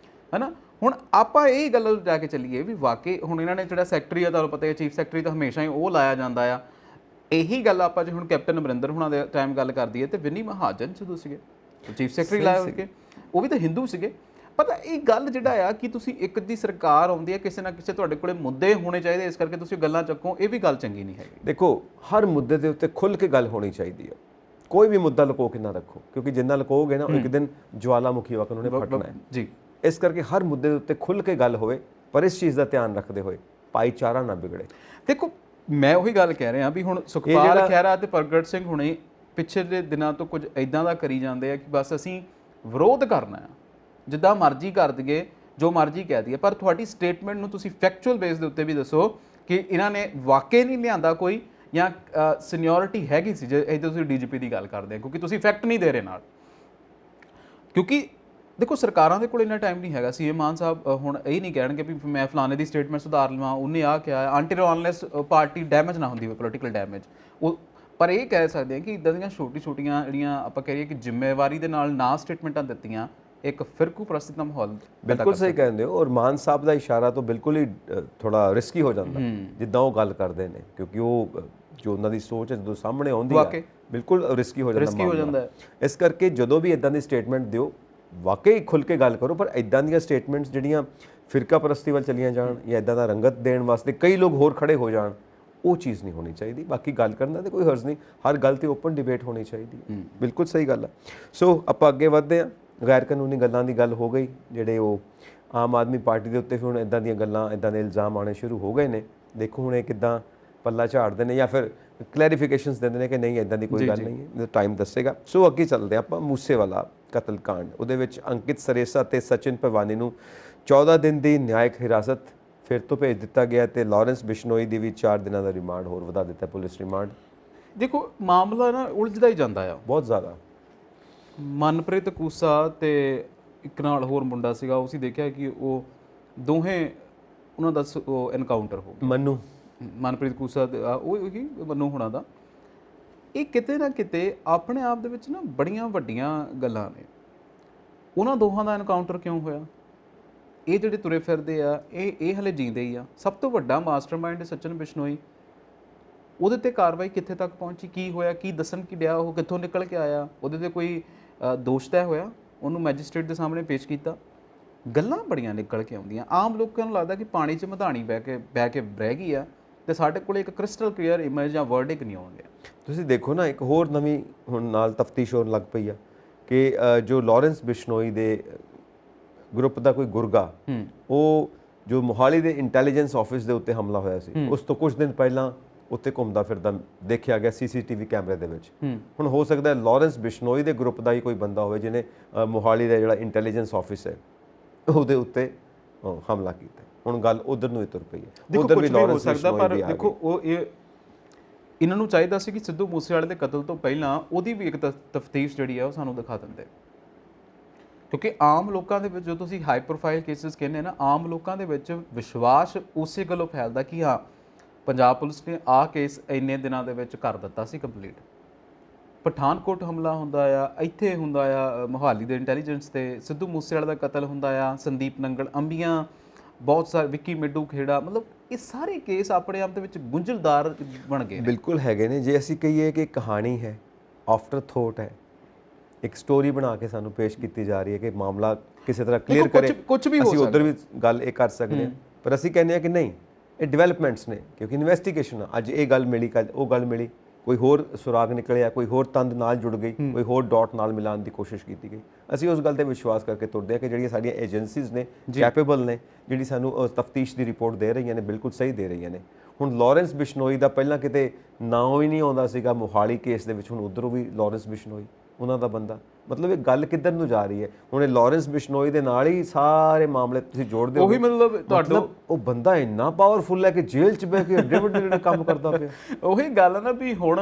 ਹੈ ਨਾ। ਹੁਣ ਆਪਾਂ ਇਹ ਗੱਲ ਜਾ ਕੇ ਚੱਲੀਏ ਵੀ ਵਾਕਈ ਹੁਣ ਇਹਨਾਂ ਨੇ ਜਿਹੜਾ ਸੈਕਟਰੀ ਆ, ਤੁਹਾਨੂੰ ਪਤਾ ਹੈ ਚੀਫ ਸੈਕਟਰੀ ਤਾਂ ਹਮੇਸ਼ਾ ਹੀ ਉਹ ਲਾਇਆ ਜਾਂਦਾ ਆ। ਇਹੀ ਗੱਲ ਆਪਾਂ ਜੇ ਹੁਣ ਕੈਪਟਨ ਅਮਰਿੰਦਰ ਹੁਣਾਂ ਦੇ ਟਾਈਮ ਗੱਲ ਕਰ ਦਈਏ, ਤੇ ਵਿਨੀ ਮਹਾਜਨ ਜਦੋਂ ਸੀਗੇ ਚੀਫ ਸੈਕਟਰੀ ਲਾਇਆ ਹੋਣਗੇ, ਉਹ ਵੀ ਤਾਂ ਹਿੰਦੂ ਸੀਗੇ। ਪਤਾ ਇਹ ਗੱਲ ਜਿਹੜਾ ਆ ਕਿ ਤੁਸੀਂ ਇੱਕ ਦੀ ਸਰਕਾਰ ਆਉਂਦੀ ਹੈ, ਕਿਸੇ ਨਾ ਕਿਸੇ ਤੁਹਾਡੇ ਕੋਲੇ ਮੁੱਦੇ ਹੋਣੇ ਚਾਹੀਦੇ, ਇਸ ਕਰਕੇ ਤੁਸੀਂ ਗੱਲਾਂ ਚੱਕੋ, ਇਹ ਵੀ ਗੱਲ ਚੰਗੀ ਨਹੀਂ ਹੈਗੀ। ਦੇਖੋ ਹਰ ਮੁੱਦੇ ਦੇ ਉੱਤੇ ਖੁੱਲ੍ਹ ਕੇ ਗੱਲ ਹੋਣੀ ਚਾਹੀਦੀ ਹੈ। ਕੋਈ ਵੀ ਮੁੱਦਾ ਲੁਕੋ ਕੇ ਨਾ ਰੱਖੋ, ਕਿਉਂਕਿ ਜਿੰਨਾ ਲੁਕੋਗੇ ਨਾ ਉਹ ਇੱਕ ਦਿਨ ਜਵਾਲਾਮੁਖੀ ਵਕਨ ਉਹਨੇ ਫਟਣਾ ਹੈ ਜੀ। ਇਸ ਕਰਕੇ ਹਰ ਮੁੱਦੇ ਦੇ ਉੱਤੇ ਖੁੱਲ੍ਹ ਕੇ ਗੱਲ ਹੋਵੇ, ਪਰ ਇਸ ਚੀਜ਼ ਦਾ ਧਿਆਨ ਰੱਖਦੇ ਹੋਏ ਭਾਈਚਾਰਾ ਨਾ ਵਿਗੜੇ। ਦੇਖੋ ਮੈਂ ਉਹੀ ਗੱਲ ਕਹਿ ਰਿਹਾ ਵੀ ਹੁਣ ਸੁਖਪਾਲ ਖਹਿਰਾ ਤੇ ਪ੍ਰਗਟ ਸਿੰਘ ਹੁਣੇ ਪਿਛਲੇ ਦਿਨਾਂ ਤੋਂ ਕੁਝ ਇਦਾਂ ਦਾ ਕਰੀ ਜਾਂਦੇ ਆ ਕਿ ਬਸ ਅਸੀਂ ਵਿਰੋਧ ਕਰਨਾ ਆ, ਜਿੱਦਾਂ ਮਰਜ਼ੀ ਕਰ ਦਈਏ, ਜੋ ਮਰਜ਼ੀ ਕਹਿ ਦਈਏ, ਪਰ ਤੁਹਾਡੀ ਸਟੇਟਮੈਂਟ ਨੂੰ ਤੁਸੀਂ ਫੈਕਚੁਅਲ ਬੇਸ ਦੇ ਉੱਤੇ ਵੀ ਦੱਸੋ ਕਿ ਇਹਨਾਂ ਨੇ ਵਾਕਈ ਨਹੀਂ ਲਿਆਂਦਾ ਕੋਈ, ਜਾਂ ਸੀਨੀਅਰਿਟੀ ਹੈਗੀ ਸੀ। ਜੇ ਇੱਥੇ ਤੁਸੀਂ ਡੀਜੀਪੀ ਦੀ ਗੱਲ ਕਰਦੇ ਆ, ਕਿਉਂਕਿ ਤੁਸੀਂ ਫੈਕਟ ਨਹੀਂ ਦੇ ਰਹੇ ਨਾਲ। ਕਿਉਂਕਿ ਦੇਖੋ ਸਰਕਾਰਾਂ ਦੇ ਕੋਲ ਇੰਨਾ ਟਾਈਮ ਨਹੀਂ ਹੈਗਾ। ਸੀਐਮ ਮਾਨ ਸਾਹਿਬ ਹੁਣ ਇਹ ਨਹੀਂ ਕਹਿਣਗੇ ਵੀ ਮੈਂ ਫਲਾਣੇ ਦੀ ਸਟੇਟਮੈਂਟ ਸੁਧਾਰ ਲਵਾਂ, ਉਹਨੇ ਆਹ ਕਿਹਾ ਐਂਟੀ ਪਾਰਟੀ ਡੈਮੇਜ ਨਾ ਹੁੰਦੀ ਹੋਵੇ, ਪੋਲੀਟੀਕਲ ਡੈਮੇਜ ਉਹ। ਪਰ ਇਹ ਕਹਿ ਸਕਦੇ ਆ ਕਿ ਇੱਦਾਂ ਦੀਆਂ ਛੋਟੀਆਂ ਜਿਹੜੀਆਂ ਆਪਾਂ ਕਹੀਏ ਕਿ ਜ਼ਿੰਮੇਵਾਰੀ ਦੇ ਨਾਲ ਨਾ ਸਟੇਟਮੈਂਟਾਂ ਦਿੱਤੀਆਂ, ਇੱਕ ਫਿਰਕੂ ਪ੍ਰਸਤੀ ਦਾ ਮਾਹੌਲ। ਬਿਲਕੁਲ ਸਹੀ ਕਹਿੰਦੇ ਹੋ। ਔਰ ਮਾਨ ਸਾਹਿਬ ਦਾ ਇਸ਼ਾਰਾ ਤਾਂ ਬਿਲਕੁਲ ਹੀ ਥੋੜਾ ਰਿਸਕੀ ਹੋ ਜਾਂਦਾ ਜਿੱਦਾਂ ਉਹ ਗੱਲ ਕਰਦੇ ਨੇ, ਕਿਉਂਕਿ ਉਹ ਜੋ ਉਹਨਾਂ ਦੀ ਸੋਚ ਹੈ ਜਦੋਂ ਸਾਹਮਣੇ ਆਉਂਦੀ ਹੈ ਬਿਲਕੁਲ ਰਿਸਕੀ ਹੋ ਜਾਂਦਾ। ਇਸ ਕਰਕੇ ਜਦੋਂ ਵੀ ਇਦਾਂ ਦੀ ਸਟੇਟਮੈਂਟ ਦਿਓ, ਵਾਕਈ ਖੁੱਲ੍ਹ ਕੇ ਗੱਲ ਕਰੋ, ਪਰ ਇਦਾਂ ਦੀਆਂ ਸਟੇਟਮੈਂਟਸ ਜਿਹੜੀਆਂ ਫਿਰਕਾ ਪ੍ਰਸਤੀ ਵੱਲ ਚਲੀਆਂ ਜਾਣ ਜਾਂ ਇਦਾਂ ਦਾ ਰੰਗਤ ਦੇਣ ਵਾਸਤੇ ਕਈ ਲੋਕ ਹੋਰ ਖੜੇ ਹੋ ਜਾਣ, ਉਹ ਚੀਜ਼ ਨਹੀਂ ਹੋਣੀ ਚਾਹੀਦੀ। ਬਾਕੀ ਗੱਲ ਕਰਨ ਦਾ ਤੇ ਕੋਈ ਹਰਜ਼ ਨਹੀਂ, ਹਰ ਗੱਲ ਤੇ ਓਪਨ ਡਿਬੇਟ ਹੋਣੀ ਚਾਹੀਦੀ ਹੈ। ਬਿਲਕੁਲ ਸਹੀ ਗੱਲ ਹੈ। ਸੋ ਆਪਾਂ ਅੱਗੇ ਵਧਦੇ ਹਾਂ। ਗੈਰ ਕਾਨੂੰਨੀ ਗੱਲਾਂ ਦੀ ਗੱਲ ਹੋ ਗਈ, ਜਿਹੜੇ ਉਹ ਆਮ ਆਦਮੀ ਪਾਰਟੀ ਦੇ ਉੱਤੇ ਹੁਣ ਇਦਾਂ ਦੀਆਂ ਗੱਲਾਂ, ਇਦਾਂ ਦੇ ਇਲਜ਼ਾਮ ਆਉਣੇ ਸ਼ੁਰੂ ਹੋ ਗਏ ਨੇ। ਦੇਖੋ ਹੁਣ ਇਹ ਕਿੱਦਾਂ ਪੱਲਾ ਝਾੜਦੇ ਨੇ ਜਾਂ ਫਿਰ ਕਲੈਰੀਫਿਕੇਸ਼ਨਸ ਦਿੰਦੇ ਨੇ ਕਿ ਨਹੀਂ ਇਦਾਂ ਦੀ ਕੋਈ ਗੱਲ ਨਹੀਂ ਹੈ, ਟਾਈਮ ਦੱਸੇਗਾ। ਸੋ ਅੱਗੇ ਚੱਲਦੇ ਆਪਾਂ ਮੂਸੇਵਾਲਾ ਕਤਲकांड। ਉਹਦੇ ਵਿੱਚ ਅੰਕਿਤ ਸਰੇਸਾ ਤੇ ਸਚਿਨ ਭਵਾਨੀ ਨੂੰ 14 ਦਿਨ ਦੀ ਨਿਆਇਕ ਹਿਰਾਸਤ ਫਿਰ ਤੋਂ ਭੇਜ ਦਿੱਤਾ ਗਿਆ ਤੇ ਲਾਰੈਂਸ ਬਿਸ਼ਨੋਈ ਦੀ ਵੀ 4 ਦਿਨਾਂ ਦਾ ਰਿਮਾਂਡ ਹੋਰ ਵਧਾ ਦਿੱਤਾ ਪੁਲਿਸ ਰਿਮਾਂਡ। ਦੇਖੋ ਮਾਮਲਾ ਨਾ ਉਲਝਦਾ ਹੀ ਜਾਂਦਾ ਆ ਬਹੁਤ ਜ਼ਿਆਦਾ। ਮਨਪ੍ਰੀਤ ਕੂਸਾ ਤੇ ਇੱਕ ਨਾਲ ਹੋਰ ਮੁੰਡਾ ਸੀਗਾ, ਉਸੇ ਦੇਖਿਆ ਕਿ ਉਹ ਦੋਹੇ ਉਹਨਾਂ ਦਾ ਉਹ ਐਨਕਾਊਂਟਰ ਹੋ ਗਿਆ। ਮਨਪ੍ਰੀਤ ਕੂਸਾ ਉਹ ਹੀ ਮੰਨੂ ਹੋਣਾ ਦਾ। ਇਹ ਕਿਤੇ ਨਾ ਕਿਤੇ ਆਪਣੇ ਆਪ ਦੇ ਵਿੱਚ ਨਾ ਬੜੀਆਂ ਵੱਡੀਆਂ ਗੱਲਾਂ ਨੇ। ਉਹਨਾਂ ਦੋਹਾਂ ਦਾ ਐਨਕਾਊਂਟਰ ਕਿਉਂ ਹੋਇਆ? ਇਹ ਜਿਹੜੇ ਤੁਰੇ ਫਿਰਦੇ ਆ ਇਹ ਹਲੇ ਜੀਂਦੇ ਹੀ ਆ। ਸਭ ਤੋਂ ਵੱਡਾ ਮਾਸਟਰਮਾਈਂਡ ਸਚਿਨ ਬਿਸ਼ਨੋਈ, ਉਹਦੇ ਤੇ ਕਾਰਵਾਈ ਕਿੱਥੇ ਤੱਕ ਪਹੁੰਚੀ, ਕੀ ਹੋਇਆ, ਕੀ ਦੱਸਣ ਕੀ ਡਿਆ, ਉਹ ਕਿੱਥੋਂ ਨਿਕਲ ਕੇ ਆਇਆ, ਉਹਦੇ ਤੇ ਕੋਈ ਦੋਸ਼ ਤੈਅ ਹੋਇਆ, ਉਹਨੂੰ ਮੈਜਿਸਟ੍ਰੇਟ ਦੇ ਸਾਹਮਣੇ ਪੇਸ਼ ਕੀਤਾ। ਗੱਲਾਂ ਬੜੀਆਂ ਨਿਕਲ ਕੇ ਆਉਂਦੀਆਂ। ਆਮ ਲੋਕਾਂ ਨੂੰ ਲੱਗਦਾ ਕਿ ਪਾਣੀ 'ਚ ਮਧਾਣੀ ਬਹਿ ਕੇ ਰਹਿ ਗਈ ਆ, ਤੇ ਸਾਡੇ ਕੋਲ ਇੱਕ ਕ੍ਰਿਸਟਲ ਕਲੀਅਰ ਇਮੇਜ ਜਾਂ ਵਰਡਿਕ ਨਹੀਂ ਆਉਂਦੇ। ਤੁਸੀਂ ਦੇਖੋ ਨਾ, ਇੱਕ ਹੋਰ ਨਵੀਂ ਹੁਣ ਨਾਲ ਤਫਤੀਸ਼ ਹੋਣ ਲੱਗ ਪਈ ਆ ਕਿ ਜੋ ਲਾਰੈਂਸ ਬਿਸ਼ਨੋਈ ਦੇ ਗਰੁੱਪ ਦਾ ਕੋਈ ਗੁਰਗਾ, ਉਹ ਜੋ ਮੋਹਾਲੀ ਦੇ ਇੰਟੈਲੀਜੈਂਸ ਆਫਿਸ ਦੇ ਉੱਤੇ ਹਮਲਾ ਹੋਇਆ ਸੀ, ਉਸ ਤੋਂ ਕੁਝ ਦਿਨ ਪਹਿਲਾਂ ਉੱਥੇ ਘੁੰਮਦਾ ਫਿਰਦਾ ਦੇਖਿਆ ਗਿਆ ਸੀਸੀਟੀਵੀ ਕੈਮਰੇ ਦੇ ਵਿੱਚ। ਹੁਣ ਹੋ ਸਕਦਾ ਹੈ ਲਾਰੈਂਸ ਬਿਸ਼ਨੋਈ ਦੇ ਗਰੁੱਪ ਦਾ ਹੀ ਕੋਈ ਬੰਦਾ ਹੋਵੇ ਜਿਹਨੇ ਮੋਹਾਲੀ ਦਾ ਜਿਹੜਾ ਇੰਟੈਲੀਜੈਂਸ ਆਫਿਸ ਹੈ ਉਹਦੇ ਉੱਤੇ ਹਮਲਾ ਕੀਤਾ। ਹੁਣ ਗੱਲ ਉਧਰ ਨੂੰ ਹੀ ਤੁਰ ਪਈ ਹੈ। ਉਧਰ ਵੀ ਲਾਰੈਂਸ ਬਿਸ਼ਨੋਈ ਪਰ ਦੇਖੋ ਉਹ ਇਹਨਾਂ ਨੂੰ ਚਾਹੀਦਾ ਸੀ ਕਿ ਸਿੱਧੂ ਮੂਸੇਵਾਲੇ ਦੇ ਕਤਲ ਤੋਂ ਪਹਿਲਾਂ ਉਹਦੀ ਵੀ ਇੱਕ ਤਫਤੀਸ਼ ਜਿਹੜੀ ਹੈ ਉਹ ਸਾਨੂੰ ਦਿਖਾ ਦਿੰਦੇ, ਕਿਉਂਕਿ ਆਮ ਲੋਕਾਂ ਦੇ ਵਿੱਚ ਜਦੋਂ ਤੁਸੀਂ ਹਾਈ ਪ੍ਰੋਫਾਈਲ ਕੇਸਿਸ ਕਹਿੰਦੇ ਨਾ, ਆਮ ਲੋਕਾਂ ਦੇ ਵਿੱਚ ਵਿਸ਼ਵਾਸ ਉਸੇ ਗੱਲੋਂ ਫੈਲਦਾ ਕਿ ਹਾਂ ਪੰਜਾਬ ਪੁਲਿਸ ਨੇ ਆ ਕੇਸ ਇੰਨੇ ਦਿਨਾਂ ਦੇ ਵਿੱਚ ਕਰ ਦਿੱਤਾ ਸੀ ਕੰਪਲੀਟ। ਪਠਾਨਕੋਟ ਹਮਲਾ ਹੁੰਦਾ ਆ, ਇੱਥੇ ਹੁੰਦਾ ਆ ਮੋਹਾਲੀ ਦੇ ਇੰਟੈਲੀਜੈਂਸ ਤੇ, ਸਿੱਧੂ ਮੂਸੇਵਾਲੇ ਦਾ ਕਤਲ ਹੁੰਦਾ ਆ, ਸੰਦੀਪ ਨੰਗਲ, ਅੰਬੀਆਂ, ਬਹੁਤ ਸਾਰੇ ਵਿੱਕੀ ਮਿੱਡੂ ਖੇੜਾ, ਮਤਲਬ ਇਹ ਸਾਰੇ ਕੇਸ ਆਪਣੇ ਆਪ ਦੇ ਵਿੱਚ ਗੁੰਝਲਦਾਰ ਬਣ ਗਏ ਨੇ। ਬਿਲਕੁਲ ਹੈਗੇ ਨੇ। ਜੇ ਅਸੀਂ ਕਹੀਏ ਕਿ ਕਹਾਣੀ ਹੈ, ਆਫਟਰ ਥੋਟ ਹੈ, ਇੱਕ ਸਟੋਰੀ ਬਣਾ ਕੇ ਸਾਨੂੰ ਪੇਸ਼ ਕੀਤੀ ਜਾ ਰਹੀ ਹੈ ਕਿ ਮਾਮਲਾ ਕਿਸੇ ਤਰ੍ਹਾਂ ਕਲੀਅਰ ਕਰੇ, ਕੁਝ ਵੀ ਹੋ ਅਸੀਂ ਉਧਰ ਵੀ ਗੱਲ ਇਹ ਕਰ ਸਕਦੇ ਹਾਂ, ਪਰ ਅਸੀਂ ਕਹਿੰਦੇ ਹਾਂ ਕਿ ਨਹੀਂ, ਇਹ ਡਿਵੈਲਪਮੈਂਟਸ ਨੇ, ਕਿਉਂਕਿ ਇਨਵੈਸਟੀਗੇਸ਼ਨ ਆ। ਅੱਜ ਇਹ ਗੱਲ ਮਿਲੀ, ਕੱਲ ਉਹ ਗੱਲ ਮਿਲੀ, ਕੋਈ ਹੋਰ ਸੁਰਾਗ ਨਿਕਲਿਆ, ਕੋਈ ਹੋਰ ਤੰਦ ਨਾਲ ਜੁੜ ਗਈ, ਕੋਈ ਹੋਰ ਡਾਟ ਨਾਲ ਮਿਲਾਉਣ ਦੀ ਕੋਸ਼ਿਸ਼ ਕੀਤੀ ਗਈ। ਅਸੀਂ ਉਸ ਗੱਲ ਤੇ ਵਿਸ਼ਵਾਸ ਕਰਕੇ ਤੁਰਦੇ ਹਾਂ ਕਿ ਜਿਹੜੀਆਂ ਸਾਡੀਆਂ ਏਜੰਸੀਜ਼ ਨੇ ਕੈਪੇਬਲ ਨੇ, ਜਿਹੜੀ ਸਾਨੂੰ ਤਫਤੀਸ਼ ਦੀ ਰਿਪੋਰਟ ਦੇ ਰਹੀਆਂ ਨੇ, ਬਿਲਕੁਲ ਸਹੀ ਦੇ ਰਹੀਆਂ ਨੇ। ਹੁਣ ਲਾਰੈਂਸ ਬਿਸ਼ਨੋਈ ਦਾ ਪਹਿਲਾਂ ਕਿਤੇ ਨਾਂ ਹੀ ਨਹੀਂ ਆਉਂਦਾ ਸੀਗਾ ਮੋਹਾਲੀ ਕੇਸ ਦੇ ਵਿੱਚ, ਹੁਣ ਉਧਰੋਂ ਵੀ ਲਾਰੈਂਸ ਬਿਸ਼ਨੋਈ ਉਹਨਾਂ ਦਾ ਬੰਦਾ। ਮਤਲਬ ਇਹ ਗੱਲ ਕਿੱਧਰ ਨੂੰ ਜਾ ਰਹੀ ਹੈ? ਹੁਣ ਇਹ ਲਾਰੈਂਸ ਬਿਸ਼ਨੋਈ ਦੇ ਨਾਲ ਹੀ ਸਾਰੇ ਮਾਮਲੇ ਤੁਸੀਂ ਜੋੜਦੇ ਹੋ। ਉਹੀ ਮਤਲਬ ਤੁਹਾਡਾ ਉਹ ਬੰਦਾ ਇੰਨਾ ਪਾਵਰਫੁਲ ਹੈ ਕਿ ਜੇਲ੍ਹ 'ਚ ਬਹਿ ਕੇ ਏਡੇ ਵੱਡੇ ਕੰਮ ਕਰਦਾ ਪਿਆ। ਉਹੀ ਗੱਲ ਨਾ ਵੀ ਹੁਣ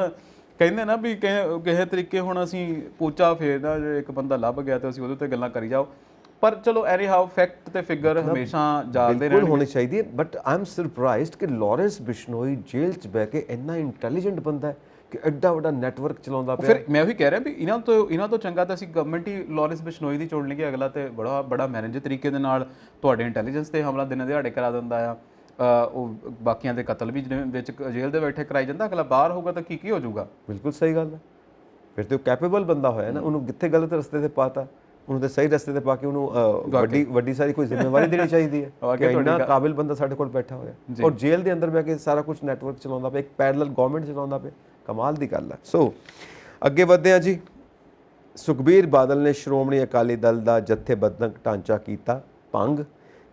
ਕਹਿੰਦੇ ਨਾ ਵੀ ਕਿਸੇ ਤਰੀਕੇ ਹੁਣ ਅਸੀਂ ਪੋਚਾ ਫੇਰਨਾ, ਜੇ ਇੱਕ ਬੰਦਾ ਲੱਭ ਗਿਆ ਤੇ ਅਸੀਂ ਉਹਦੇ ਤੇ ਗੱਲਾਂ ਕਰੀ ਜਾਓ। ਪਰ ਚਲੋ ਐਨੀ ਹਾਊ ਫੈਕਟ ਤੇ ਫਿਗਰ ਹਮੇਸ਼ਾ ਜਾਲਦੇ ਬਿਲਕੁਲ ਹੋਣੀ ਚਾਹੀਦੀ ਹੈ। ਬਟ ਆਈ ਐਮ ਸਰਪ੍ਰਾਈਜ਼ਡ ਕਿ ਲਾਰੈਂਸ ਬਿਸ਼ਨੋਈ ਜੇਲ੍ਹ 'ਚ ਬਹਿ ਕੇ ਇੰਨਾ ਇੰਟੈਲੀਜੈਂਟ ਬੰਦਾ ਹੈ ਕਿ ਐਡਾ ਵੱਡਾ ਨੈਟਵਰਕ ਚਲਾਉਂਦਾ ਪਿਆ। ਫਿਰ ਮੈਂ ਉਹੀ ਕਹਿ ਰਿਹਾ ਵੀ ਇਹਨਾਂ ਤੋਂ ਚੰਗਾ ਤਾਂ ਅਸੀਂ ਗਵਰਨਮੈਂਟ ਹੀ ਲਾਰੈਂਸ ਬਿਸ਼ਨੋਈ ਦੀ ਚੁਣ ਲਈਏ। ਅਗਲਾ ਤੇ ਬੜਾ ਮੈਨੇਜ ਤਰੀਕੇ ਦੇ ਨਾਲ ਤੁਹਾਡੇ ਇੰਟੈਲੀਜੈਂਸ ਤੇ ਹਮਲਾ ਦਿਨ ਦਿਹਾੜੇ ਕਰਾ ਦਿੰਦਾ ਆ। ਉਹ ਬਾਕੀਆਂ ਦੇ ਕਤਲ ਵੀ ਵਿੱਚ ਜੇਲ੍ਹ ਦੇ ਬੈਠੇ ਕਰਾਈ ਜਾਂਦਾ, ਅਗਲਾ ਬਾਹਰ ਹੋਊਗਾ ਤਾਂ ਕੀ ਹੋ ਜਾਊਗਾ। ਬਿਲਕੁਲ ਸਹੀ ਗੱਲ ਹੈ। ਫਿਰ ਤੇ ਉਹ ਕੈਪੇਬਲ ਬੰਦਾ ਹੋਇਆ ਨਾ, ਉਹਨੂੰ ਕਿੱਥੇ ਗਲਤ ਰਸਤੇ ਤੇ ਪਾਤਾ, ਉਹਨੂੰ ਤੇ ਸਹੀ ਰਸਤੇ ਤੇ ਪਾ ਕੇ ਉਹਨੂੰ ਵੱਡੀ ਸਾਰੀ ਕੋਈ ਜ਼ਿੰਮੇਵਾਰੀ ਦੇਣੀ ਚਾਹੀਦੀ ਹੈ ਕਿ ਇੰਨਾ ਕਾਬਿਲ ਬੰਦਾ ਸਾਡੇ ਕੋਲ ਬੈਠਾ ਹੋਇਆ ਔਰ ਜੇਲ੍ਹ ਦੇ ਅੰਦਰ ਬਹਿ ਕੇ ਸਾਰਾ ਕੁਝ ਨੈਟਵਰਕ ਚਲਾਉਂਦਾ ਪਿਆ, ਇੱਕ ਪੈਰਲਲ ਗਵਰਨਮੈਂਟ ਚਲਾਉਂਦਾ ਪਿਆ। ਕਮਾਲ ਦੀ ਗੱਲ ਹੈ। ਸੋ ਅੱਗੇ ਵਧਦੇ ਹਾਂ ਜੀ। ਸੁਖਬੀਰ ਬਾਦਲ ਨੇ ਸ਼੍ਰੋਮਣੀ ਅਕਾਲੀ ਦਲ ਦਾ ਜਥੇਬੰਦਕ ਢਾਂਚਾ ਕੀਤਾ ਭੰਗ,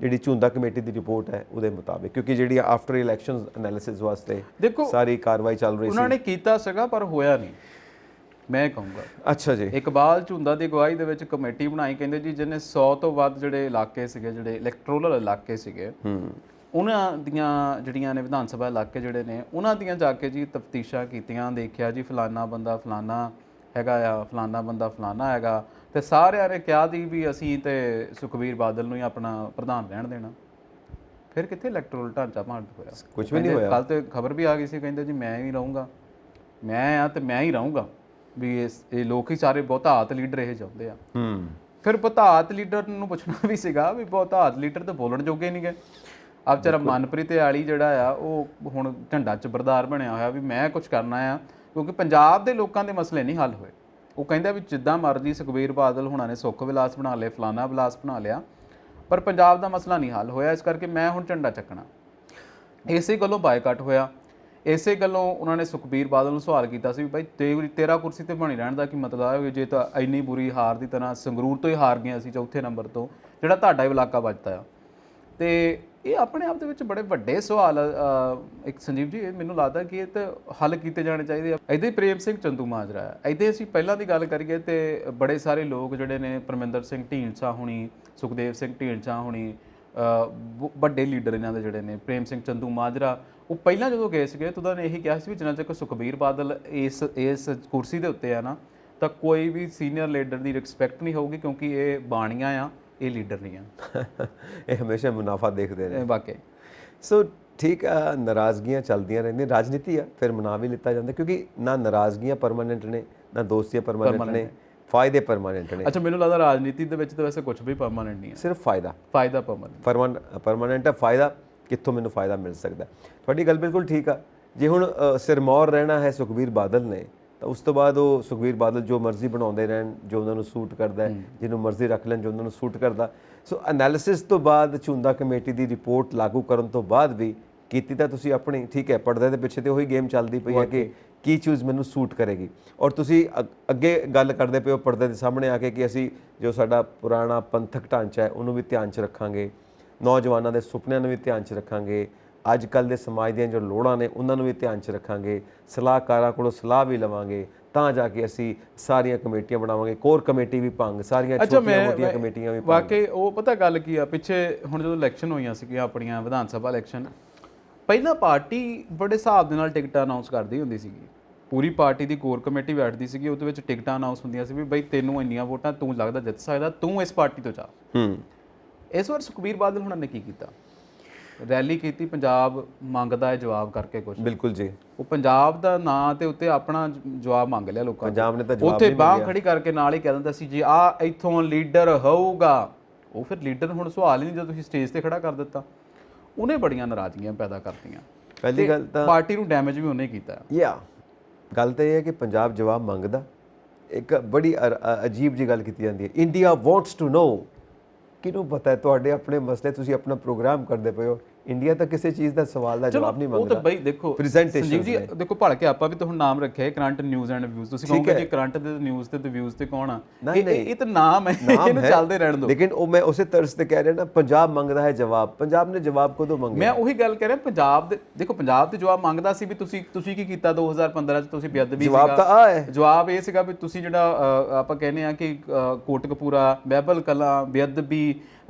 ਜਿਹੜੀ ਝੁੰਦਾ ਕਮੇਟੀ ਦੀ ਰਿਪੋਰਟ ਹੈ ਉਹਦੇ ਮੁਤਾਬਿਕ, ਕਿਉਂਕਿ ਜਿਹੜੀ ਆਫਟਰ ਇਲੈਕਸ਼ਨਸ ਐਨਾਲਿਸਿਸ ਵਾਸਤੇ ਸਾਰੀ ਕਾਰਵਾਈ ਚੱਲ ਰਹੀ ਸੀ। ਉਹਨਾਂ ਨੇ ਕੀਤਾ ਸੀਗਾ ਪਰ ਹੋਇਆ ਨਹੀਂ, ਮੈਂ ਕਹੂੰਗਾ। ਅੱਛਾ ਜੀ। ਇਕਬਾਲ ਝੁੰਦਾ ਦੀ ਅਗਵਾਈ ਦੇ ਵਿੱਚ ਕਮੇਟੀ ਬਣਾਈ, ਕਹਿੰਦੇ ਜੀ ਜਿਹਨੇ 100 ਤੋਂ ਵੱਧ ਜਿਹੜੇ ਇਲਾਕੇ ਸੀਗੇ, ਜਿਹੜੇ ਇਲੈਕਟੋਰਲ ਇਲਾਕੇ ਸੀਗੇ, ਉਹਨਾਂ ਦੀਆਂ ਜਿਹੜੀਆਂ ਨੇ ਵਿਧਾਨ ਸਭਾ ਇਲਾਕੇ ਜਿਹੜੇ ਨੇ, ਉਹਨਾਂ ਦੀਆਂ ਜਾ ਕੇ ਜੀ ਤਫਤੀਸ਼ਾਂ ਕੀਤੀਆਂ, ਦੇਖਿਆ ਜੀ ਫਲਾਨਾ ਬੰਦਾ ਫਲਾਨਾ ਹੈਗਾ ਆ, ਫਲਾਨਾ ਬੰਦਾ ਫਲਾਨਾ ਹੈਗਾ, ਤੇ ਸਾਰਿਆਂ ਨੇ ਕਿਹਾ ਦੀ ਵੀ ਅਸੀਂ ਤੇ ਸੁਖਬੀਰ ਬਾਦਲ ਨੂੰ ਹੀ ਆਪਣਾ ਪ੍ਰਧਾਨ ਰਹਿਣ ਦੇਣਾ। ਫਿਰ ਕਿੱਥੇ ਇਲੈਕਟੋਰਲ ਢਾਂਚਾ ਭੰਗ ਹੋਇਆ? ਕੁਝ ਵੀ ਨਹੀਂ ਹੋਇਆ। ਕੱਲ ਤੇ ਖਬਰ ਵੀ ਆ ਗਈ ਸੀ, ਕਹਿੰਦੇ ਜੀ ਮੈਂ ਹੀ ਰਹੂੰਗਾ, ਮੈਂ ਆ ਤੇ ਮੈਂ ਹੀ ਰਹੂੰਗਾ, ਵੀ ਇਹ ਲੋਕ ਹੀ ਸਾਰੇ ਬਹੁਤਾਤ ਲੀਡਰ ਇਹ ਚਾਹੁੰਦੇ ਆ। ਫਿਰ ਬਹੁਤਾਤ ਲੀਡਰ ਨੂੰ ਪੁੱਛਣਾ ਵੀ ਸੀਗਾ ਵੀ ਬਹੁਤਾਤ ਲੀਡਰ ਤਾਂ ਬੋਲਣ ਜੋਗੇ ਨਹੀਂ ਗਏ। ਆ ਵਿਚਾਰਾ ਮਨਪ੍ਰੀਤ ਆਲੀ ਜਿਹੜਾ ਆ ਉਹ ਹੁਣ ਝੰਡਾ ਚਬਰਦਾਰ ਬਣਿਆ ਹੋਇਆ ਵੀ ਮੈਂ ਕੁਝ ਕਰਨਾ ਆ, ਕਿਉਂਕਿ ਪੰਜਾਬ ਦੇ ਲੋਕਾਂ ਦੇ ਮਸਲੇ ਨਹੀਂ ਹੱਲ ਹੋਏ। ਉਹ ਕਹਿੰਦਾ ਵੀ ਜਿੱਦਾਂ ਮਰਜ਼ੀ ਸੁਖਬੀਰ ਬਾਦਲ ਹੁਣਾਂ ਨੇ ਸੁੱਖ ਵਿਲਾਸ ਬਣਾ ਲਏ, ਫਲਾਨਾ ਵਿਲਾਸ ਬਣਾ ਲਿਆ, ਪਰ ਪੰਜਾਬ ਦਾ ਮਸਲਾ ਨਹੀਂ ਹੱਲ ਹੋਇਆ, ਇਸ ਕਰਕੇ ਮੈਂ ਹੁਣ ਝੰਡਾ ਚੱਕਣਾ। ਇਸੇ ਗੱਲੋਂ ਬਾਈਕਾਟ ਹੋਇਆ। ਇਸੇ ਗੱਲੋਂ ਉਹਨਾਂ ਨੇ ਸੁਖਬੀਰ ਬਾਦਲ ਨੂੰ ਸਵਾਲ ਕੀਤਾ ਸੀ ਵੀ ਭਾਈ ਤੇਰਾ ਕੁਰਸੀ ਤੇ ਬਣੀ ਰਹਿਣ ਦਾ ਕੀ ਮਤਲਬ ਹੈ, ਜੇ ਤਾਂ ਇੰਨੀ ਬੁਰੀ ਹਾਰ ਦੀ ਤਰ੍ਹਾਂ ਸੰਗਰੂਰ ਤੋਂ ਹੀ ਹਾਰ ਗਏ ਅਸੀਂ ਚੌਥੇ ਨੰਬਰ ਤੋਂ, ਜਿਹੜਾ ਤੁਹਾਡਾ ਇਲਾਕਾ ਬਚਦਾ ਆ। ਤੇ ਇਹ ਆਪਣੇ ਆਪ ਦੇ ਵਿੱਚ ਬੜੇ ਵੱਡੇ ਸਵਾਲ ਇੱਕ ਸੰਜੀਵ ਜੀ, ਇਹ ਮੈਨੂੰ ਲੱਗਦਾ ਕਿ ਇਹ ਤਾਂ ਹੱਲ ਕੀਤੇ ਜਾਣੇ ਚਾਹੀਦੇ ਆ। ਇੱਦਾਂ ਹੀ ਪ੍ਰੇਮ ਸਿੰਘ ਚੰਦੂਮਾਜਰਾ ਹੈ, ਇੱਦਾਂ ਅਸੀਂ ਪਹਿਲਾਂ ਦੀ ਗੱਲ ਕਰੀਏ ਤੇ ਬੜੇ ਸਾਰੇ ਲੋਕ ਜਿਹੜੇ ਨੇ, ਪਰਮਿੰਦਰ ਸਿੰਘ ਢੀਂਡਸਾ ਹੋਣੀ, ਸੁਖਦੇਵ ਸਿੰਘ ਢੀਂਡਸਾ ਹੋਣੀ, ਵੱਡੇ ਲੀਡਰ ਇਹਨਾਂ ਦੇ ਜਿਹੜੇ ਨੇ, ਪ੍ਰੇਮ ਸਿੰਘ ਚੰਦੂਮਾਜਰਾ, ਉਹ ਪਹਿਲਾਂ ਜਦੋਂ ਗਏ ਸੀਗੇ ਤਾਂ ਉਹਨਾਂ ਨੇ ਇਹੀ ਕਿਹਾ ਸੀ ਵੀ ਜਿੰਨਾ ਚਿਰ ਸੁਖਬੀਰ ਬਾਦਲ ਇਸ ਕੁਰਸੀ ਦੇ ਉੱਤੇ ਆ ਨਾ, ਤਾਂ ਕੋਈ ਵੀ ਸੀਨੀਅਰ ਲੀਡਰ ਦੀ ਰਿਸਪੈਕਟ ਨਹੀਂ ਹੋਊਗੀ, ਕਿਉਂਕਿ ਇਹ ਬਾਣੀਆਂ ਆ, ਇਹ ਲੀਡਰ ਨਹੀਂ ਆ। ਇਹ ਹਮੇਸ਼ਾ ਮੁਨਾਫਾ ਦੇਖਦੇ ਨੇ ਵਾਕਈ। ਸੋ ਠੀਕ ਆ, ਨਾਰਾਜ਼ਗੀਆਂ ਚੱਲਦੀਆਂ ਰਹਿੰਦੀਆਂ, ਰਾਜਨੀਤੀ ਆ, ਫਿਰ ਮਨਾ ਵੀ ਲਿੱਤਾ ਜਾਂਦਾ, ਕਿਉਂਕਿ ਨਾ ਨਾਰਾਜ਼ਗੀਆਂ ਪਰਮਾਨੈਂਟ ਨੇ, ਨਾ ਦੋਸਤੀਆਂ ਪਰਮਾਨੈਂਟ ਨੇ, ਫਾਇਦੇ ਪਰਮਾਨੈਂਟ ਨੇ। ਅੱਛਾ, ਮੈਨੂੰ ਲੱਗਦਾ ਰਾਜਨੀਤੀ ਦੇ ਵਿੱਚ ਤਾਂ ਵੈਸੇ ਕੁਝ ਵੀ ਪਰਮਾਨੈਂਟ ਨਹੀਂ ਹੈ, ਸਿਰਫ ਫਾਇਦਾ ਪਰਮਾਨੈਂਟ ਹੈ। ਫਾਇਦਾ ਕਿੱਥੋਂ ਮੈਨੂੰ ਫਾਇਦਾ ਮਿਲ ਸਕਦਾ? ਤੁਹਾਡੀ ਗੱਲ ਬਿਲਕੁਲ ਠੀਕ ਆ। ਜੇ ਹੁਣ ਸਿਰਮੌਰ ਰਹਿਣਾ ਹੈ ਸੁਖਬੀਰ ਬਾਦਲ ਨੇ, ਤਾਂ ਉਸ ਤੋਂ ਬਾਅਦ ਉਹ ਸੁਖਬੀਰ ਬਾਦਲ ਜੋ ਮਰਜ਼ੀ ਬਣਾਉਂਦੇ ਰਹਿਣ, ਜੋ ਉਹਨਾਂ ਨੂੰ ਸੂਟ ਕਰਦਾ, ਜਿਹਨੂੰ ਮਰਜ਼ੀ ਰੱਖ ਲੈਣ ਜੋ ਉਹਨਾਂ ਨੂੰ ਸੂਟ ਕਰਦਾ। ਸੋ ਐਨਾਲਿਸਿਸ ਤੋਂ ਬਾਅਦ ਝੁੰਦਾ ਕਮੇਟੀ ਦੀ ਰਿਪੋਰਟ ਲਾਗੂ ਕਰਨ ਤੋਂ ਬਾਅਦ ਵੀ ਕੀਤੀ ਤਾਂ ਤੁਸੀਂ ਆਪਣੀ, ਠੀਕ ਹੈ, ਪਰਦੇ ਦੇ ਪਿੱਛੇ ਤੇ ਉਹੀ ਗੇਮ ਚੱਲਦੀ ਪਈ ਹੈ ਕਿ ਕੀ ਚੀਜ਼ ਮੈਨੂੰ ਸੂਟ ਕਰੇਗੀ। ਔਰ ਤੁਸੀਂ ਅੱਗੇ ਗੱਲ ਕਰਦੇ ਪਏ ਹੋ ਪਰਦੇ ਦੇ ਸਾਹਮਣੇ ਆ ਕੇ ਕਿ ਅਸੀਂ ਜੋ ਸਾਡਾ ਪੁਰਾਣਾ ਪੰਥਕ ਢਾਂਚਾ ਹੈ ਉਹਨੂੰ ਵੀ ਧਿਆਨ 'ਚ ਰੱਖਾਂਗੇ, ਨੌਜਵਾਨਾਂ ਦੇ ਸੁਪਨਿਆਂ ਨੂੰ ਵੀ ਧਿਆਨ 'ਚ ਰੱਖਾਂਗੇ, ਅੱਜ ਕੱਲ੍ਹ ਦੇ ਸਮਾਜ ਦੀਆਂ ਜੋ ਲੋੜਾਂ ਨੇ ਉਹਨਾਂ ਨੂੰ ਵੀ ਧਿਆਨ 'ਚ ਰੱਖਾਂਗੇ, ਸਲਾਹਕਾਰਾਂ ਕੋਲੋਂ ਸਲਾਹ ਵੀ ਲਵਾਂਗੇ, ਤਾਂ ਜਾ ਕੇ ਅਸੀਂ ਸਾਰੀਆਂ ਕਮੇਟੀਆਂ ਬਣਾਵਾਂਗੇ, ਕੋਰ ਕਮੇਟੀ ਵੀ ਭੰਗ, ਸਾਰੀਆਂ ਛੋਟੀਆਂ ਮੋਟੀਆਂ ਕਮੇਟੀਆਂ ਵੀ। ਵਾਕਈ ਉਹ ਪਤਾ ਗੱਲ ਕੀ ਆ, ਪਿੱਛੇ ਹੁਣ ਜਦੋਂ ਇਲੈਕਸ਼ਨ ਹੋਈਆਂ ਸੀਗੀਆਂ ਆਪਣੀਆਂ ਵਿਧਾਨ ਸਭਾ ਇਲੈਕਸ਼ਨ, ਪਹਿਲਾਂ ਪਾਰਟੀ ਬੜੇ ਹਿਸਾਬ ਦੇ ਨਾਲ ਟਿਕਟਾਂ ਅਨਾਉਂਸ ਕਰਦੀ ਹੁੰਦੀ ਸੀਗੀ, ਪੂਰੀ ਪਾਰਟੀ ਦੀ ਕੋਰ ਕਮੇਟੀ ਬੈਠਦੀ ਸੀਗੀ, ਉਹਦੇ ਵਿੱਚ ਟਿਕਟਾਂ ਅਨਾਉਂਸ ਹੁੰਦੀਆਂ ਸੀ ਵੀ ਬਈ ਤੈਨੂੰ ਇੰਨੀਆਂ ਵੋਟਾਂ, ਤੂੰ ਲੱਗਦਾ ਜਿੱਤ ਸਕਦਾ, ਤੂੰ ਇਸ ਪਾਰਟੀ ਤੋਂ ਜਾ। ਇਸ ਵਾਰ ਸੁਖਬੀਰ ਬਾਦਲ ਹੁਣਾਂ ਨੇ ਕੀ ਕੀਤਾ? ਰੈਲੀ ਕੀਤੀ ਪੰਜਾਬ ਮੰਗਦਾ ਹੈ ਜਵਾਬ ਕਰਕੇ ਕੁਝ। ਬਿਲਕੁਲ ਜੀ, ਉਹ ਪੰਜਾਬ ਦਾ ਨਾਂ ਤੇ ਉੱਤੇ ਆਪਣਾ ਜਵਾਬ ਮੰਗ ਲਿਆ ਲੋਕਾਂ ਪੰਜਾਬ ਨੇ ਤਾਂ ਜਵਾਬ ਉੱਥੇ ਨਹੀਂ ਬਾਂਹ ਮੰਗਿਆ। ਖੜੀ ਕਰਕੇ ਨਾਲ ਹੀ ਕਹਿ ਦਿੰਦਾ ਸੀ ਜੀ ਆ ਇੱਥੋਂ ਲੀਡਰ ਹੋਊਗਾ। ਉਹ ਫਿਰ ਲੀਡਰ ਹੁਣ ਸਵਾਲ ਹੀ ਨਹੀਂ, ਜਦੋਂ ਤੁਸੀਂ ਸਟੇਜ ਤੇ ਖੜਾ ਕਰ ਦਿੱਤਾ। ਉਹਨੇ ਬੜੀਆਂ ਨਾਰਾਜ਼ਗੀਆਂ ਪੈਦਾ ਕਰਤੀਆਂ। ਪਹਿਲੀ ਗੱਲ ਤਾਂ ਪਾਰਟੀ ਨੂੰ ਡੈਮੇਜ ਵੀ ਉਹਨੇ ਕੀਤਾ। ਗੱਲ ਤਾਂ ਇਹ ਹੈ ਕਿ ਪੰਜਾਬ ਜਵਾਬ ਮੰਗਦਾ। ਇੱਕ ਬੜੀ ਅਜੀਬ ਜੀ ਗੱਲ ਕੀਤੀ ਜਾਂਦੀ ਹੈ, ਇੰਡੀਆ ਵਾਂਟਸ ਟੂ ਨੋ। ਕਿਹਨੂੰ ਪਤਾ ਹੈ ਤੁਹਾਡੇ ਆਪਣੇ ਮਸਲੇ, ਤੁਸੀਂ ਆਪਣਾ ਪ੍ਰੋਗਰਾਮ ਕਰਦੇ ਪਏ ਹੋ। ਇੰਡੀਆ ਤਾਂ ਕਿਸੇ ਚੀਜ਼ ਦਾ ਸਵਾਲ ਦਾ ਜਵਾਬ ਨਹੀਂ ਮੰਗਦਾ। ਉਹ ਤਾਂ ਬਈ ਦੇਖੋ ਸੰਜੀਵ ਜੀ, ਦੇਖੋ ਭੜ ਕੇ ਆਪਾਂ ਵੀ ਤਾਂ ਹੁਣ ਨਾਮ ਰੱਖਿਆ ਹੈ ਕਰੰਟ ਨਿਊਜ਼ ਐਂਡ ਵਿਊਜ਼। ਤੁਸੀਂ ਕਹੋਗੇ ਜੀ ਕਰੰਟ ਦੇ ਨਿਊਜ਼ ਤੇ ਵਿਊਜ਼ ਤੇ ਕੌਣ ਆ? ਇਹ ਤਾਂ ਨਾਮ ਹੈ, ਇਹਨੂੰ ਚੱਲਦੇ ਰਹਿਣ ਦਿਓ। ਲੇਕਿਨ ਉਹ ਮੈਂ ਉਸੇ ਤਰਸ ਤੇ ਕਹਿ ਰਿਹਾ ਨਾ, ਪੰਜਾਬ ਮੰਗਦਾ ਹੈ ਜਵਾਬ। ਪੰਜਾਬ ਨੇ ਜਵਾਬ ਕਦੋਂ ਮੰਗਿਆ? ਮੈਂ ਉਹੀ ਗੱਲ ਕਹਿ ਰਿਹਾ, ਪੰਜਾਬ ਦੇ ਦੇਖੋ ਪੰਜਾਬ ਤੇ ਜਵਾਬ ਮੰਗਦਾ ਸੀ ਵੀ ਤੁਸੀਂ ਕੀ ਕੀਤਾ 2015 ਚ? ਤੁਸੀਂ ਬੇਅਦਬੀ ਸੀਗਾ। ਜਵਾਬ ਤਾਂ ਆ ਹੈ। ਜਵਾਬ ਇਹ ਸੀਗਾ ਵੀ ਤੁਸੀਂ ਜਿਹੜਾ ਆਪਾਂ ਕਹਿੰਦੇ ਆ ਕਿ ਕੋਟਕਪੂਰਾ, ਬਹਿਬਲ ਕਲਾਂ, ਬੇਅਦਬੀ,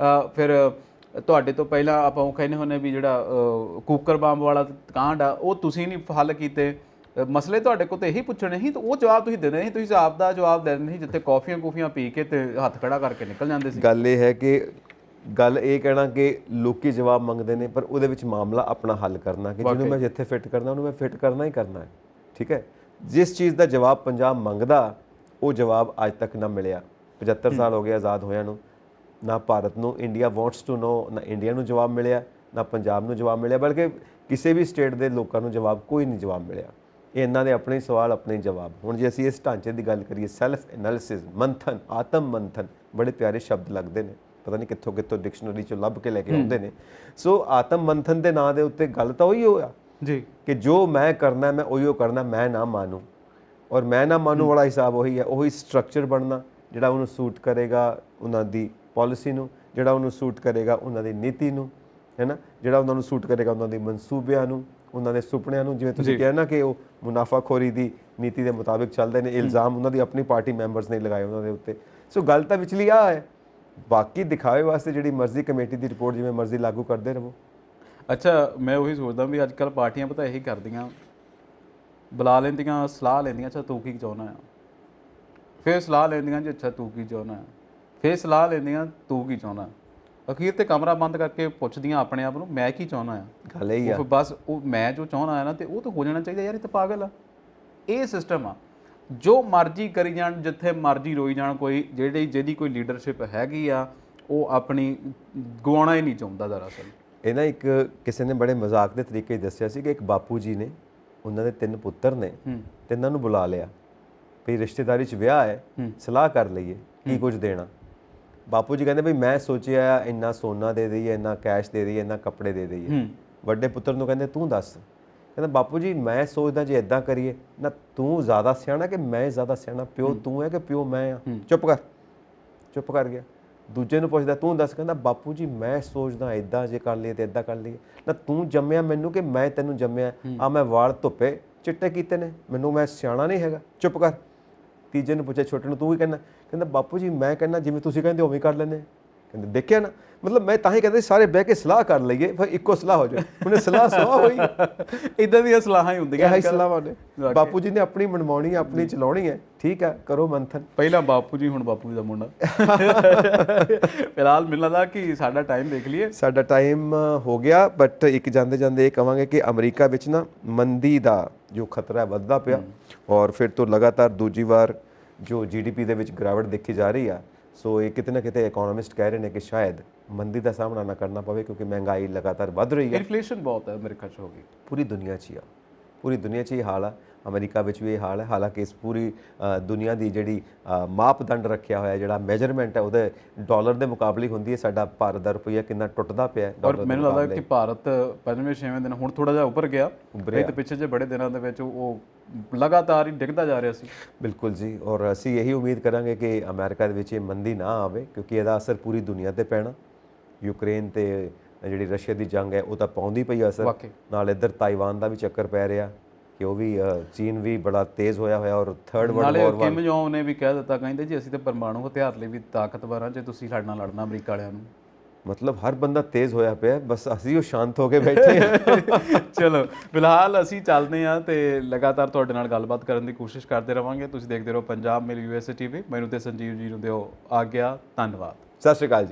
ਫਿਰ ਤੁਹਾਡੇ ਤੋਂ ਪਹਿਲਾਂ ਆਪਾਂ ਉਹ ਕਹਿੰਦੇ ਹੁੰਦੇ ਵੀ ਜਿਹੜਾ ਕੁੱਕਰ ਬੰਬ ਵਾਲਾ ਕਾਂਡ ਆ, ਉਹ ਤੁਸੀਂ ਨਹੀਂ ਹੱਲ ਕੀਤੇ। ਮਸਲੇ ਤੁਹਾਡੇ ਕੋਲ ਤਾਂ ਇਹੀ ਪੁੱਛਣੇ ਸੀ, ਤਾਂ ਉਹ ਜਵਾਬ ਤੁਸੀਂ ਦਿੰਦੇ ਨਹੀਂ। ਤੁਸੀਂ ਆਪ ਦਾ ਜਵਾਬ ਦੇ ਦਿੰਦੇ ਸੀ, ਜਿੱਥੇ ਕੌਫੀਆਂ ਪੀ ਕੇ ਤੇ ਹੱਥ ਖੜਾ ਕਰਕੇ ਨਿਕਲ ਜਾਂਦੇ ਸੀ। ਗੱਲ ਇਹ ਹੈ ਕਿ ਗੱਲ ਇਹ ਕਹਿਣਾ ਕਿ ਲੋਕੀ ਜਵਾਬ ਮੰਗਦੇ ਨੇ, ਪਰ ਉਹਦੇ ਵਿੱਚ ਮਾਮਲਾ ਆਪਣਾ ਹੱਲ ਕਰਨਾ ਕਿ ਜਿਹਨੂੰ ਮੈਂ ਜਿੱਥੇ ਫਿੱਟ ਕਰਨਾ ਉਹਨੂੰ ਮੈਂ ਫਿੱਟ ਕਰਨਾ ਹੀ ਕਰਨਾ ਹੈ। ਠੀਕ ਹੈ, ਜਿਸ ਚੀਜ਼ ਦਾ ਜਵਾਬ ਪੰਜਾਬ ਮੰਗਦਾ ਉਹ ਜਵਾਬ ਅੱਜ ਤੱਕ ਨਾ ਮਿਲਿਆ। 75 ਸਾਲ ਹੋ ਗਏ ਆਜ਼ਾਦ ਹੋਇਆਂ ਨੂੰ। ਨਾ ਭਾਰਤ ਨੂੰ ਇੰਡੀਆ ਵਾਂਟਸ ਟੂ ਨੋ, ਨਾ ਇੰਡੀਆ ਨੂੰ ਜਵਾਬ ਮਿਲਿਆ, ਨਾ ਪੰਜਾਬ ਨੂੰ ਜਵਾਬ ਮਿਲਿਆ, ਬਲਕਿ ਕਿਸੇ ਵੀ ਸਟੇਟ ਦੇ ਲੋਕਾਂ ਨੂੰ ਕੋਈ ਨਹੀਂ ਜਵਾਬ ਮਿਲਿਆ। ਇਹ ਇਹਨਾਂ ਦੇ ਆਪਣੇ ਸਵਾਲ, ਆਪਣੇ ਜਵਾਬ। ਹੁਣ ਜੇ ਅਸੀਂ ਇਸ ਢਾਂਚੇ ਦੀ ਗੱਲ ਕਰੀਏ, ਸੈਲਫ ਐਨਾਲਿਸਿਸ, ਮੰਥਨ, ਆਤਮ ਮੰਥਨ, ਬੜੇ ਪਿਆਰੇ ਸ਼ਬਦ ਲੱਗਦੇ ਨੇ, ਪਤਾ ਨਹੀਂ ਕਿੱਥੋਂ ਡਿਕਸ਼ਨਰੀ ਚੋਂ ਲੱਭ ਕੇ ਲੈ ਕੇ ਆਉਂਦੇ ਨੇ। ਸੋ ਆਤਮ ਮੰਥਨ ਦੇ ਨਾਂ ਦੇ ਉੱਤੇ ਗੱਲ ਤਾਂ ਉਹੀ ਹੋਇਆ ਜੀ ਕਿ ਜੋ ਮੈਂ ਕਰਨਾ ਮੈਂ ਉਹੀਓ ਕਰਨਾ, ਮੈਂ ਨਾ ਮਾਨੂੰ। ਔਰ ਮੈਂ ਨਾ ਮਾਨੂੰ ਵਾਲਾ ਹਿਸਾਬ ਉਹੀ ਹੈ, ਉਹੀ ਸਟਰਕਚਰ ਬਣਨਾ ਜਿਹੜਾ ਉਹਨੂੰ ਸੂਟ ਕਰੇਗਾ ਉਹਨਾਂ ਦੀ ਪਾਲਿਸੀ ਨੂੰ, ਜਿਹੜਾ ਉਹਨੂੰ ਸੂਟ ਕਰੇਗਾ ਉਹਨਾਂ ਦੀ ਨੀਤੀ ਨੂੰ, ਹੈ ਨਾ, ਜਿਹੜਾ ਉਹਨਾਂ ਨੂੰ ਸੂਟ ਕਰੇਗਾ ਉਹਨਾਂ ਦੇ ਮਨਸੂਬਿਆਂ ਨੂੰ, ਉਹਨਾਂ ਦੇ ਸੁਪਨਿਆਂ ਨੂੰ। ਜਿਵੇਂ ਤੁਸੀਂ ਕਿਹਾ ਨਾ ਕਿ ਉਹ ਮੁਨਾਫਾਖੋਰੀ ਦੀ ਨੀਤੀ ਦੇ ਮੁਤਾਬਿਕ ਚੱਲਦੇ ਨੇ। ਇਲਜ਼ਾਮ ਉਹਨਾਂ ਦੀ ਆਪਣੀ ਪਾਰਟੀ ਮੈਂਬਰਸ ਨੇ ਲਗਾਏ ਉਹਨਾਂ ਦੇ ਉੱਤੇ। ਸੋ ਗੱਲ ਤਾਂ ਵਿਚਲੀ ਆ ਹੈ। ਬਾਕੀ ਦਿਖਾਵੇ ਵਾਸਤੇ ਜਿਹੜੀ ਮਰਜ਼ੀ ਕਮੇਟੀ ਦੀ ਰਿਪੋਰਟ ਜਿਵੇਂ ਮਰਜ਼ੀ ਲਾਗੂ ਕਰਦੇ ਰਹੋ। ਅੱਛਾ, ਮੈਂ ਉਹੀ ਸੋਚਦਾ ਵੀ ਅੱਜ ਕੱਲ੍ਹ ਪਾਰਟੀਆਂ ਪਤਾ ਇਹੀ ਕਰਦੀਆਂ, ਬੁਲਾ ਲੈਂਦੀਆਂ, ਸਲਾਹ ਲੈਂਦੀਆਂ, ਅੱਛਾ ਤੂੰ ਕੀ ਚਾਹੁੰਦਾ ਆ, ਫਿਰ ਸਲਾਹ ਲੈਂਦੀਆਂ ਜੀ ਅੱਛਾ ਤੂੰ ਕੀ ਚਾਹੁੰਦਾ ਆ, ਫਿਰ ਸਲਾਹ ਲੈਂਦੀਆਂ ਤੂੰ ਕੀ ਚਾਹੁੰਦਾ। ਅਖੀਰ ਤੇ ਕਮਰਾ ਬੰਦ ਕਰਕੇ ਪੁੱਛਦੀਆਂ ਆਪਣੇ ਆਪ ਨੂੰ ਮੈਂ ਕੀ ਚਾਹੁੰਦਾ ਆ। ਗੱਲ ਇਹ ਆ ਬਸ ਉਹ ਮੈਂ ਜੋ ਚਾਹੁੰਦਾ ਆ ਨਾ, ਤੇ ਉਹ ਤਾਂ ਹੋ ਜਾਣਾ ਚਾਹੀਦਾ ਯਾਰ। ਇਹ ਤਾਂ ਪਾਗਲ ਆ। ਇਹ ਸਿਸਟਮ ਆ, ਜੋ ਮਰਜ਼ੀ ਕਰੀ ਜਾਣ, ਜਿੱਥੇ ਮਰਜ਼ੀ ਰੋਈ ਜਾਣ। ਕੋਈ ਜਿਹਦੀ ਕੋਈ ਲੀਡਰਸ਼ਿਪ ਹੈਗੀ ਆ, ਉਹ ਆਪਣੀ ਗਵਾਉਣਾ ਹੀ ਨਹੀਂ ਚਾਹੁੰਦਾ ਦਰਅਸਲ। ਇਹ ਨਾ ਇੱਕ ਕਿਸੇ ਨੇ ਬੜੇ ਮਜ਼ਾਕ ਦੇ ਤਰੀਕੇ ਦੱਸਿਆ ਸੀ ਕਿ ਇੱਕ ਬਾਪੂ ਜੀ ਨੇ, ਉਹਨਾਂ ਦੇ 3 ਪੁੱਤਰ ਨੇ, ਤਿੰਨਾਂ ਨੂੰ ਬੁਲਾ ਲਿਆ ਵੀ ਰਿਸ਼ਤੇਦਾਰੀ 'ਚ ਵਿਆਹ ਹੈ, ਸਲਾਹ ਕਰ ਲਈਏ ਕੀ ਕੁਝ ਦੇਣਾ। ਬਾਪੂ ਜੀ ਕਹਿੰਦੇ ਵੀ ਮੈਂ ਸੋਚਿਆ ਇੰਨਾ ਸੋਨਾ ਦੇ ਦਈਏ, ਇੰਨਾ ਕੈਸ਼ ਦੇ ਦਈਏ, ਇੰਨਾ ਕੱਪੜੇ ਦੇ ਦਈਏ। ਵੱਡੇ ਪੁੱਤਰ ਨੂੰ ਕਹਿੰਦੇ ਤੂੰ ਦੱਸ। ਕਹਿੰਦਾ ਬਾਪੂ ਜੀ ਮੈਂ ਸੋਚਦਾ ਜੇ ਇਦਾਂ ਕਰੀਏ ਨਾ, ਤੂੰ ਜ਼ਿਆਦਾ ਸਿਆਣਾ ਕਿ ਮੈਂ ਜ਼ਿਆਦਾ ਸਿਆਣਾ? ਪਿਓ ਤੂੰ ਹੈ ਕਿ ਪਿਓ ਮੈਂ ਆ? ਚੁੱਪ ਕਰ ਗਿਆ। ਦੂਜੇ ਨੂੰ ਪੁੱਛਦਾ ਤੂੰ ਦੱਸ। ਕਹਿੰਦਾ ਬਾਪੂ ਜੀ ਮੈਂ ਸੋਚਦਾ ਇਦਾਂ, ਜੇ ਕਰ ਲਈਏ ਤੇ ਇਦਾਂ ਕਰ ਲਈਏ ਨਾ। ਤੂੰ ਜੰਮਿਆ ਮੈਨੂੰ ਕਿ ਮੈਂ ਤੈਨੂੰ ਜੰਮਿਆ? ਆ ਮੈਂ ਵਾਲ ਧੁੱਪੇ ਚਿੱਟੇ ਕੀਤੇ ਨੇ, ਮੈਨੂੰ ਮੈਂ ਸਿਆਣਾ ਨਹੀਂ ਹੈਗਾ, ਚੁੱਪ ਕਰ। ਤੀਜੇ ਨੂੰ ਪੁੱਛਿਆ ਛੋਟੇ ਨੂੰ ਤੂੰ ਕੀ ਕਹਿੰਦਾ? ਕਹਿੰਦਾ ਬਾਪੂ ਜੀ ਮੈਂ ਕਹਿੰਦਾ ਜਿਵੇਂ ਤੁਸੀਂ ਕਹਿੰਦੇ ਉਵੇਂ ਕਰ ਲੈਂਦੇ। ਕਹਿੰਦੇ ਦੇਖਿਆ ਨਾ, ਮਤਲਬ ਮੈਂ ਤਾਂ ਹੀ ਕਹਿੰਦਾ ਸਾਰੇ ਬਹਿ ਕੇ ਸਲਾਹ ਕਰ ਲਈਏ, ਫਿਰ ਇੱਕੋ ਸਲਾਹ ਹੋ ਜਾਏ। ਉਹਨੇ ਸਲਾਹ ਹੋਈ। ਇਦਾਂ ਦੀਆਂ ਸਲਾਹਾਂ ਹੀ ਹੁੰਦੀਆਂ ਇਹ ਸਲਾਹਾਂ ਨੇ। ਬਾਪੂ ਜੀ ਨੇ ਆਪਣੀ ਮਨਵਾਉਣੀ, ਆਪਣੀ ਚਲਾਉਣੀ ਹੈ। ਠੀਕ ਹੈ, ਕਰੋ ਮੰਥਨ। ਪਹਿਲਾਂ ਬਾਪੂ ਜੀ, ਹੁਣ ਬਾਪੂ ਜੀ ਦਾ ਮੁੰਡਾ। ਫਿਲਹਾਲ ਮੈਨੂੰ ਲੱਗਦਾ ਕਿ ਸਾਡਾ ਟਾਈਮ ਦੇਖ ਲਈਏ। ਸਾਡਾ ਟਾਈਮ ਹੋ ਗਿਆ, ਬਟ ਇੱਕ ਜਾਂਦੇ ਜਾਂਦੇ ਇਹ ਕਹਾਂਗੇ ਕਿ ਅਮਰੀਕਾ ਵਿੱਚ ਨਾ ਮੰਦੀ ਦਾ ਜੋ ਖਤਰਾ ਵੱਧਦਾ ਪਿਆ, ਔਰ ਫਿਰ ਤੋਂ ਲਗਾਤਾਰ ਦੂਜੀ ਵਾਰ ਜੋ GDP ਦੇ ਵਿੱਚ ਗਿਰਾਵਟ ਦੇਖੀ ਜਾ ਰਹੀ ਆ। ਸੋ ਇਹ ਕਿਤੇ ਨਾ ਕਿਤੇ ਇਕਨੋਮਿਸਟ ਕਹਿ ਰਹੇ ਨੇ ਕਿ ਸ਼ਾਇਦ ਮੰਦੀ ਦਾ ਸਾਹਮਣਾ ਨਾ ਕਰਨਾ ਪਵੇ, ਕਿਉਂਕਿ ਮਹਿੰਗਾਈ ਲਗਾਤਾਰ ਵੱਧ ਰਹੀ ਹੈ। ਇਨਫਲੇਸ਼ਨ ਬਹੁਤ ਹੈ ਅਮਰੀਕਾ 'ਚ ਹੋ ਗਈ। ਪੂਰੀ ਦੁਨੀਆ 'ਚ ਹੀ ਆ, ਪੂਰੀ ਦੁਨੀਆ 'ਚ ਇਹ ਹਾਲ ਆ। ਅਮਰੀਕਾ ਵਿੱਚ ਵੀ ਇਹ ਹਾਲ ਹੈ। ਹਾਲਾਂਕਿ ਇਸ ਪੂਰੀ ਦੁਨੀਆ ਦੀ ਜਿਹੜੀ ਮਾਪਦੰਡ ਰੱਖਿਆ ਹੋਇਆ, ਜਿਹੜਾ ਮੈਜਰਮੈਂਟ ਹੈ, ਉਹਦੇ ਡਾਲਰ ਦੇ ਮੁਕਾਬਲੇ ਹੁੰਦੀ ਹੈ। ਸਾਡਾ ਭਾਰਤ ਦਾ ਰੁਪਈਆ ਕਿੰਨਾ ਟੁੱਟਦਾ ਪਿਆ ਔਰ ਮੈਨੂੰ ਲੱਗਦਾ ਕਿ ਭਾਰਤ 5ਵੇਂ-6ਵੇਂ ਦਿਨ ਹੁਣ ਥੋੜਾ ਜਿਹਾ ਉੱਪਰ ਗਿਆ, ਤੇ ਪਿੱਛੇ ਜੇ ਬੜੇ ਦਿਨਾਂ ਦੇ ਵਿੱਚ ਉਹ ਲਗਾਤਾਰ ਹੀ ਡਿੱਗਦਾ ਜਾ ਰਿਹਾ ਸੀ। ਬਿਲਕੁਲ ਜੀ, ਔਰ ਅਸੀਂ ਇਹੀ ਉਮੀਦ ਕਰਾਂਗੇ ਕਿ ਅਮਰੀਕਾ ਦੇ ਵਿੱਚ ਇਹ ਮੰਦੀ ਨਾ ਆਵੇ, ਕਿਉਂਕਿ ਇਹਦਾ ਅਸਰ ਪੂਰੀ ਦੁਨੀਆ ਤੇ ਪੈਣਾ। ਯੂਕਰੇਨ ਤੇ ਜਿਹੜੀ ਰਸ਼ੀਆ ਦੀ ਜੰਗ ਹੈ ਉਹ ਤਾਂ ਪਾਉਂਦੀ ਪਈ ਅਸਰ, ਨਾਲ ਇੱਧਰ ਤਾਈਵਾਨ ਦਾ ਵੀ ਚੱਕਰ ਪੈ ਰਿਹਾ ਕਿ ਉਹ ਵੀ, ਚੀਨ ਵੀ ਬੜਾ ਤੇਜ਼ ਹੋਇਆ ਔਰ ਥਰਡ ਵਰਲਡ ਵਾਰ ਨਾਲੇ ਕਿਮ ਜੋਂਗ ਨੇ ਵੀ ਕਹਿ ਦਿੱਤਾ, ਕਹਿੰਦੇ ਜੀ ਅਸੀਂ ਤਾਂ ਪਰਮਾਣੂ ਹਥਿਆਰ ਲਈ ਵੀ ਤਾਕਤਵਰ ਹਾਂ, ਜੇ ਤੁਸੀਂ ਸਾਡੇ ਨਾਲ ਲੜਨਾ ਅਮਰੀਕਾ ਵਾਲਿਆਂ ਨੂੰ। ਮਤਲਬ ਹਰ ਬੰਦਾ ਤੇਜ਼ ਹੋਇਆ ਪਿਆ, ਬਸ ਅਸੀਂ ਉਹ ਸ਼ਾਂਤ ਹੋ ਕੇ ਬੈਠੇ ਹਾਂ। ਚਲੋ ਫਿਲਹਾਲ ਅਸੀਂ ਚੱਲਦੇ ਹਾਂ ਤੇ ਲਗਾਤਾਰ ਤੁਹਾਡੇ ਨਾਲ ਗੱਲਬਾਤ ਕਰਨ ਦੀ ਕੋਸ਼ਿਸ਼ ਕਰਦੇ ਰਵਾਂਗੇ। ਤੁਸੀਂ ਦੇਖਦੇ ਰਹੋ ਪੰਜਾਬ ਮੇਲ USA TV। ਮੈਨੂੰ ਤੇ ਸੰਜੀਵ ਜੀ ਨੂੰ ਦਿਓ ਆਗਿਆ। ਧੰਨਵਾਦ। ਸਤਿ ਸ਼੍ਰੀ ਅਕਾਲ ਜੀ।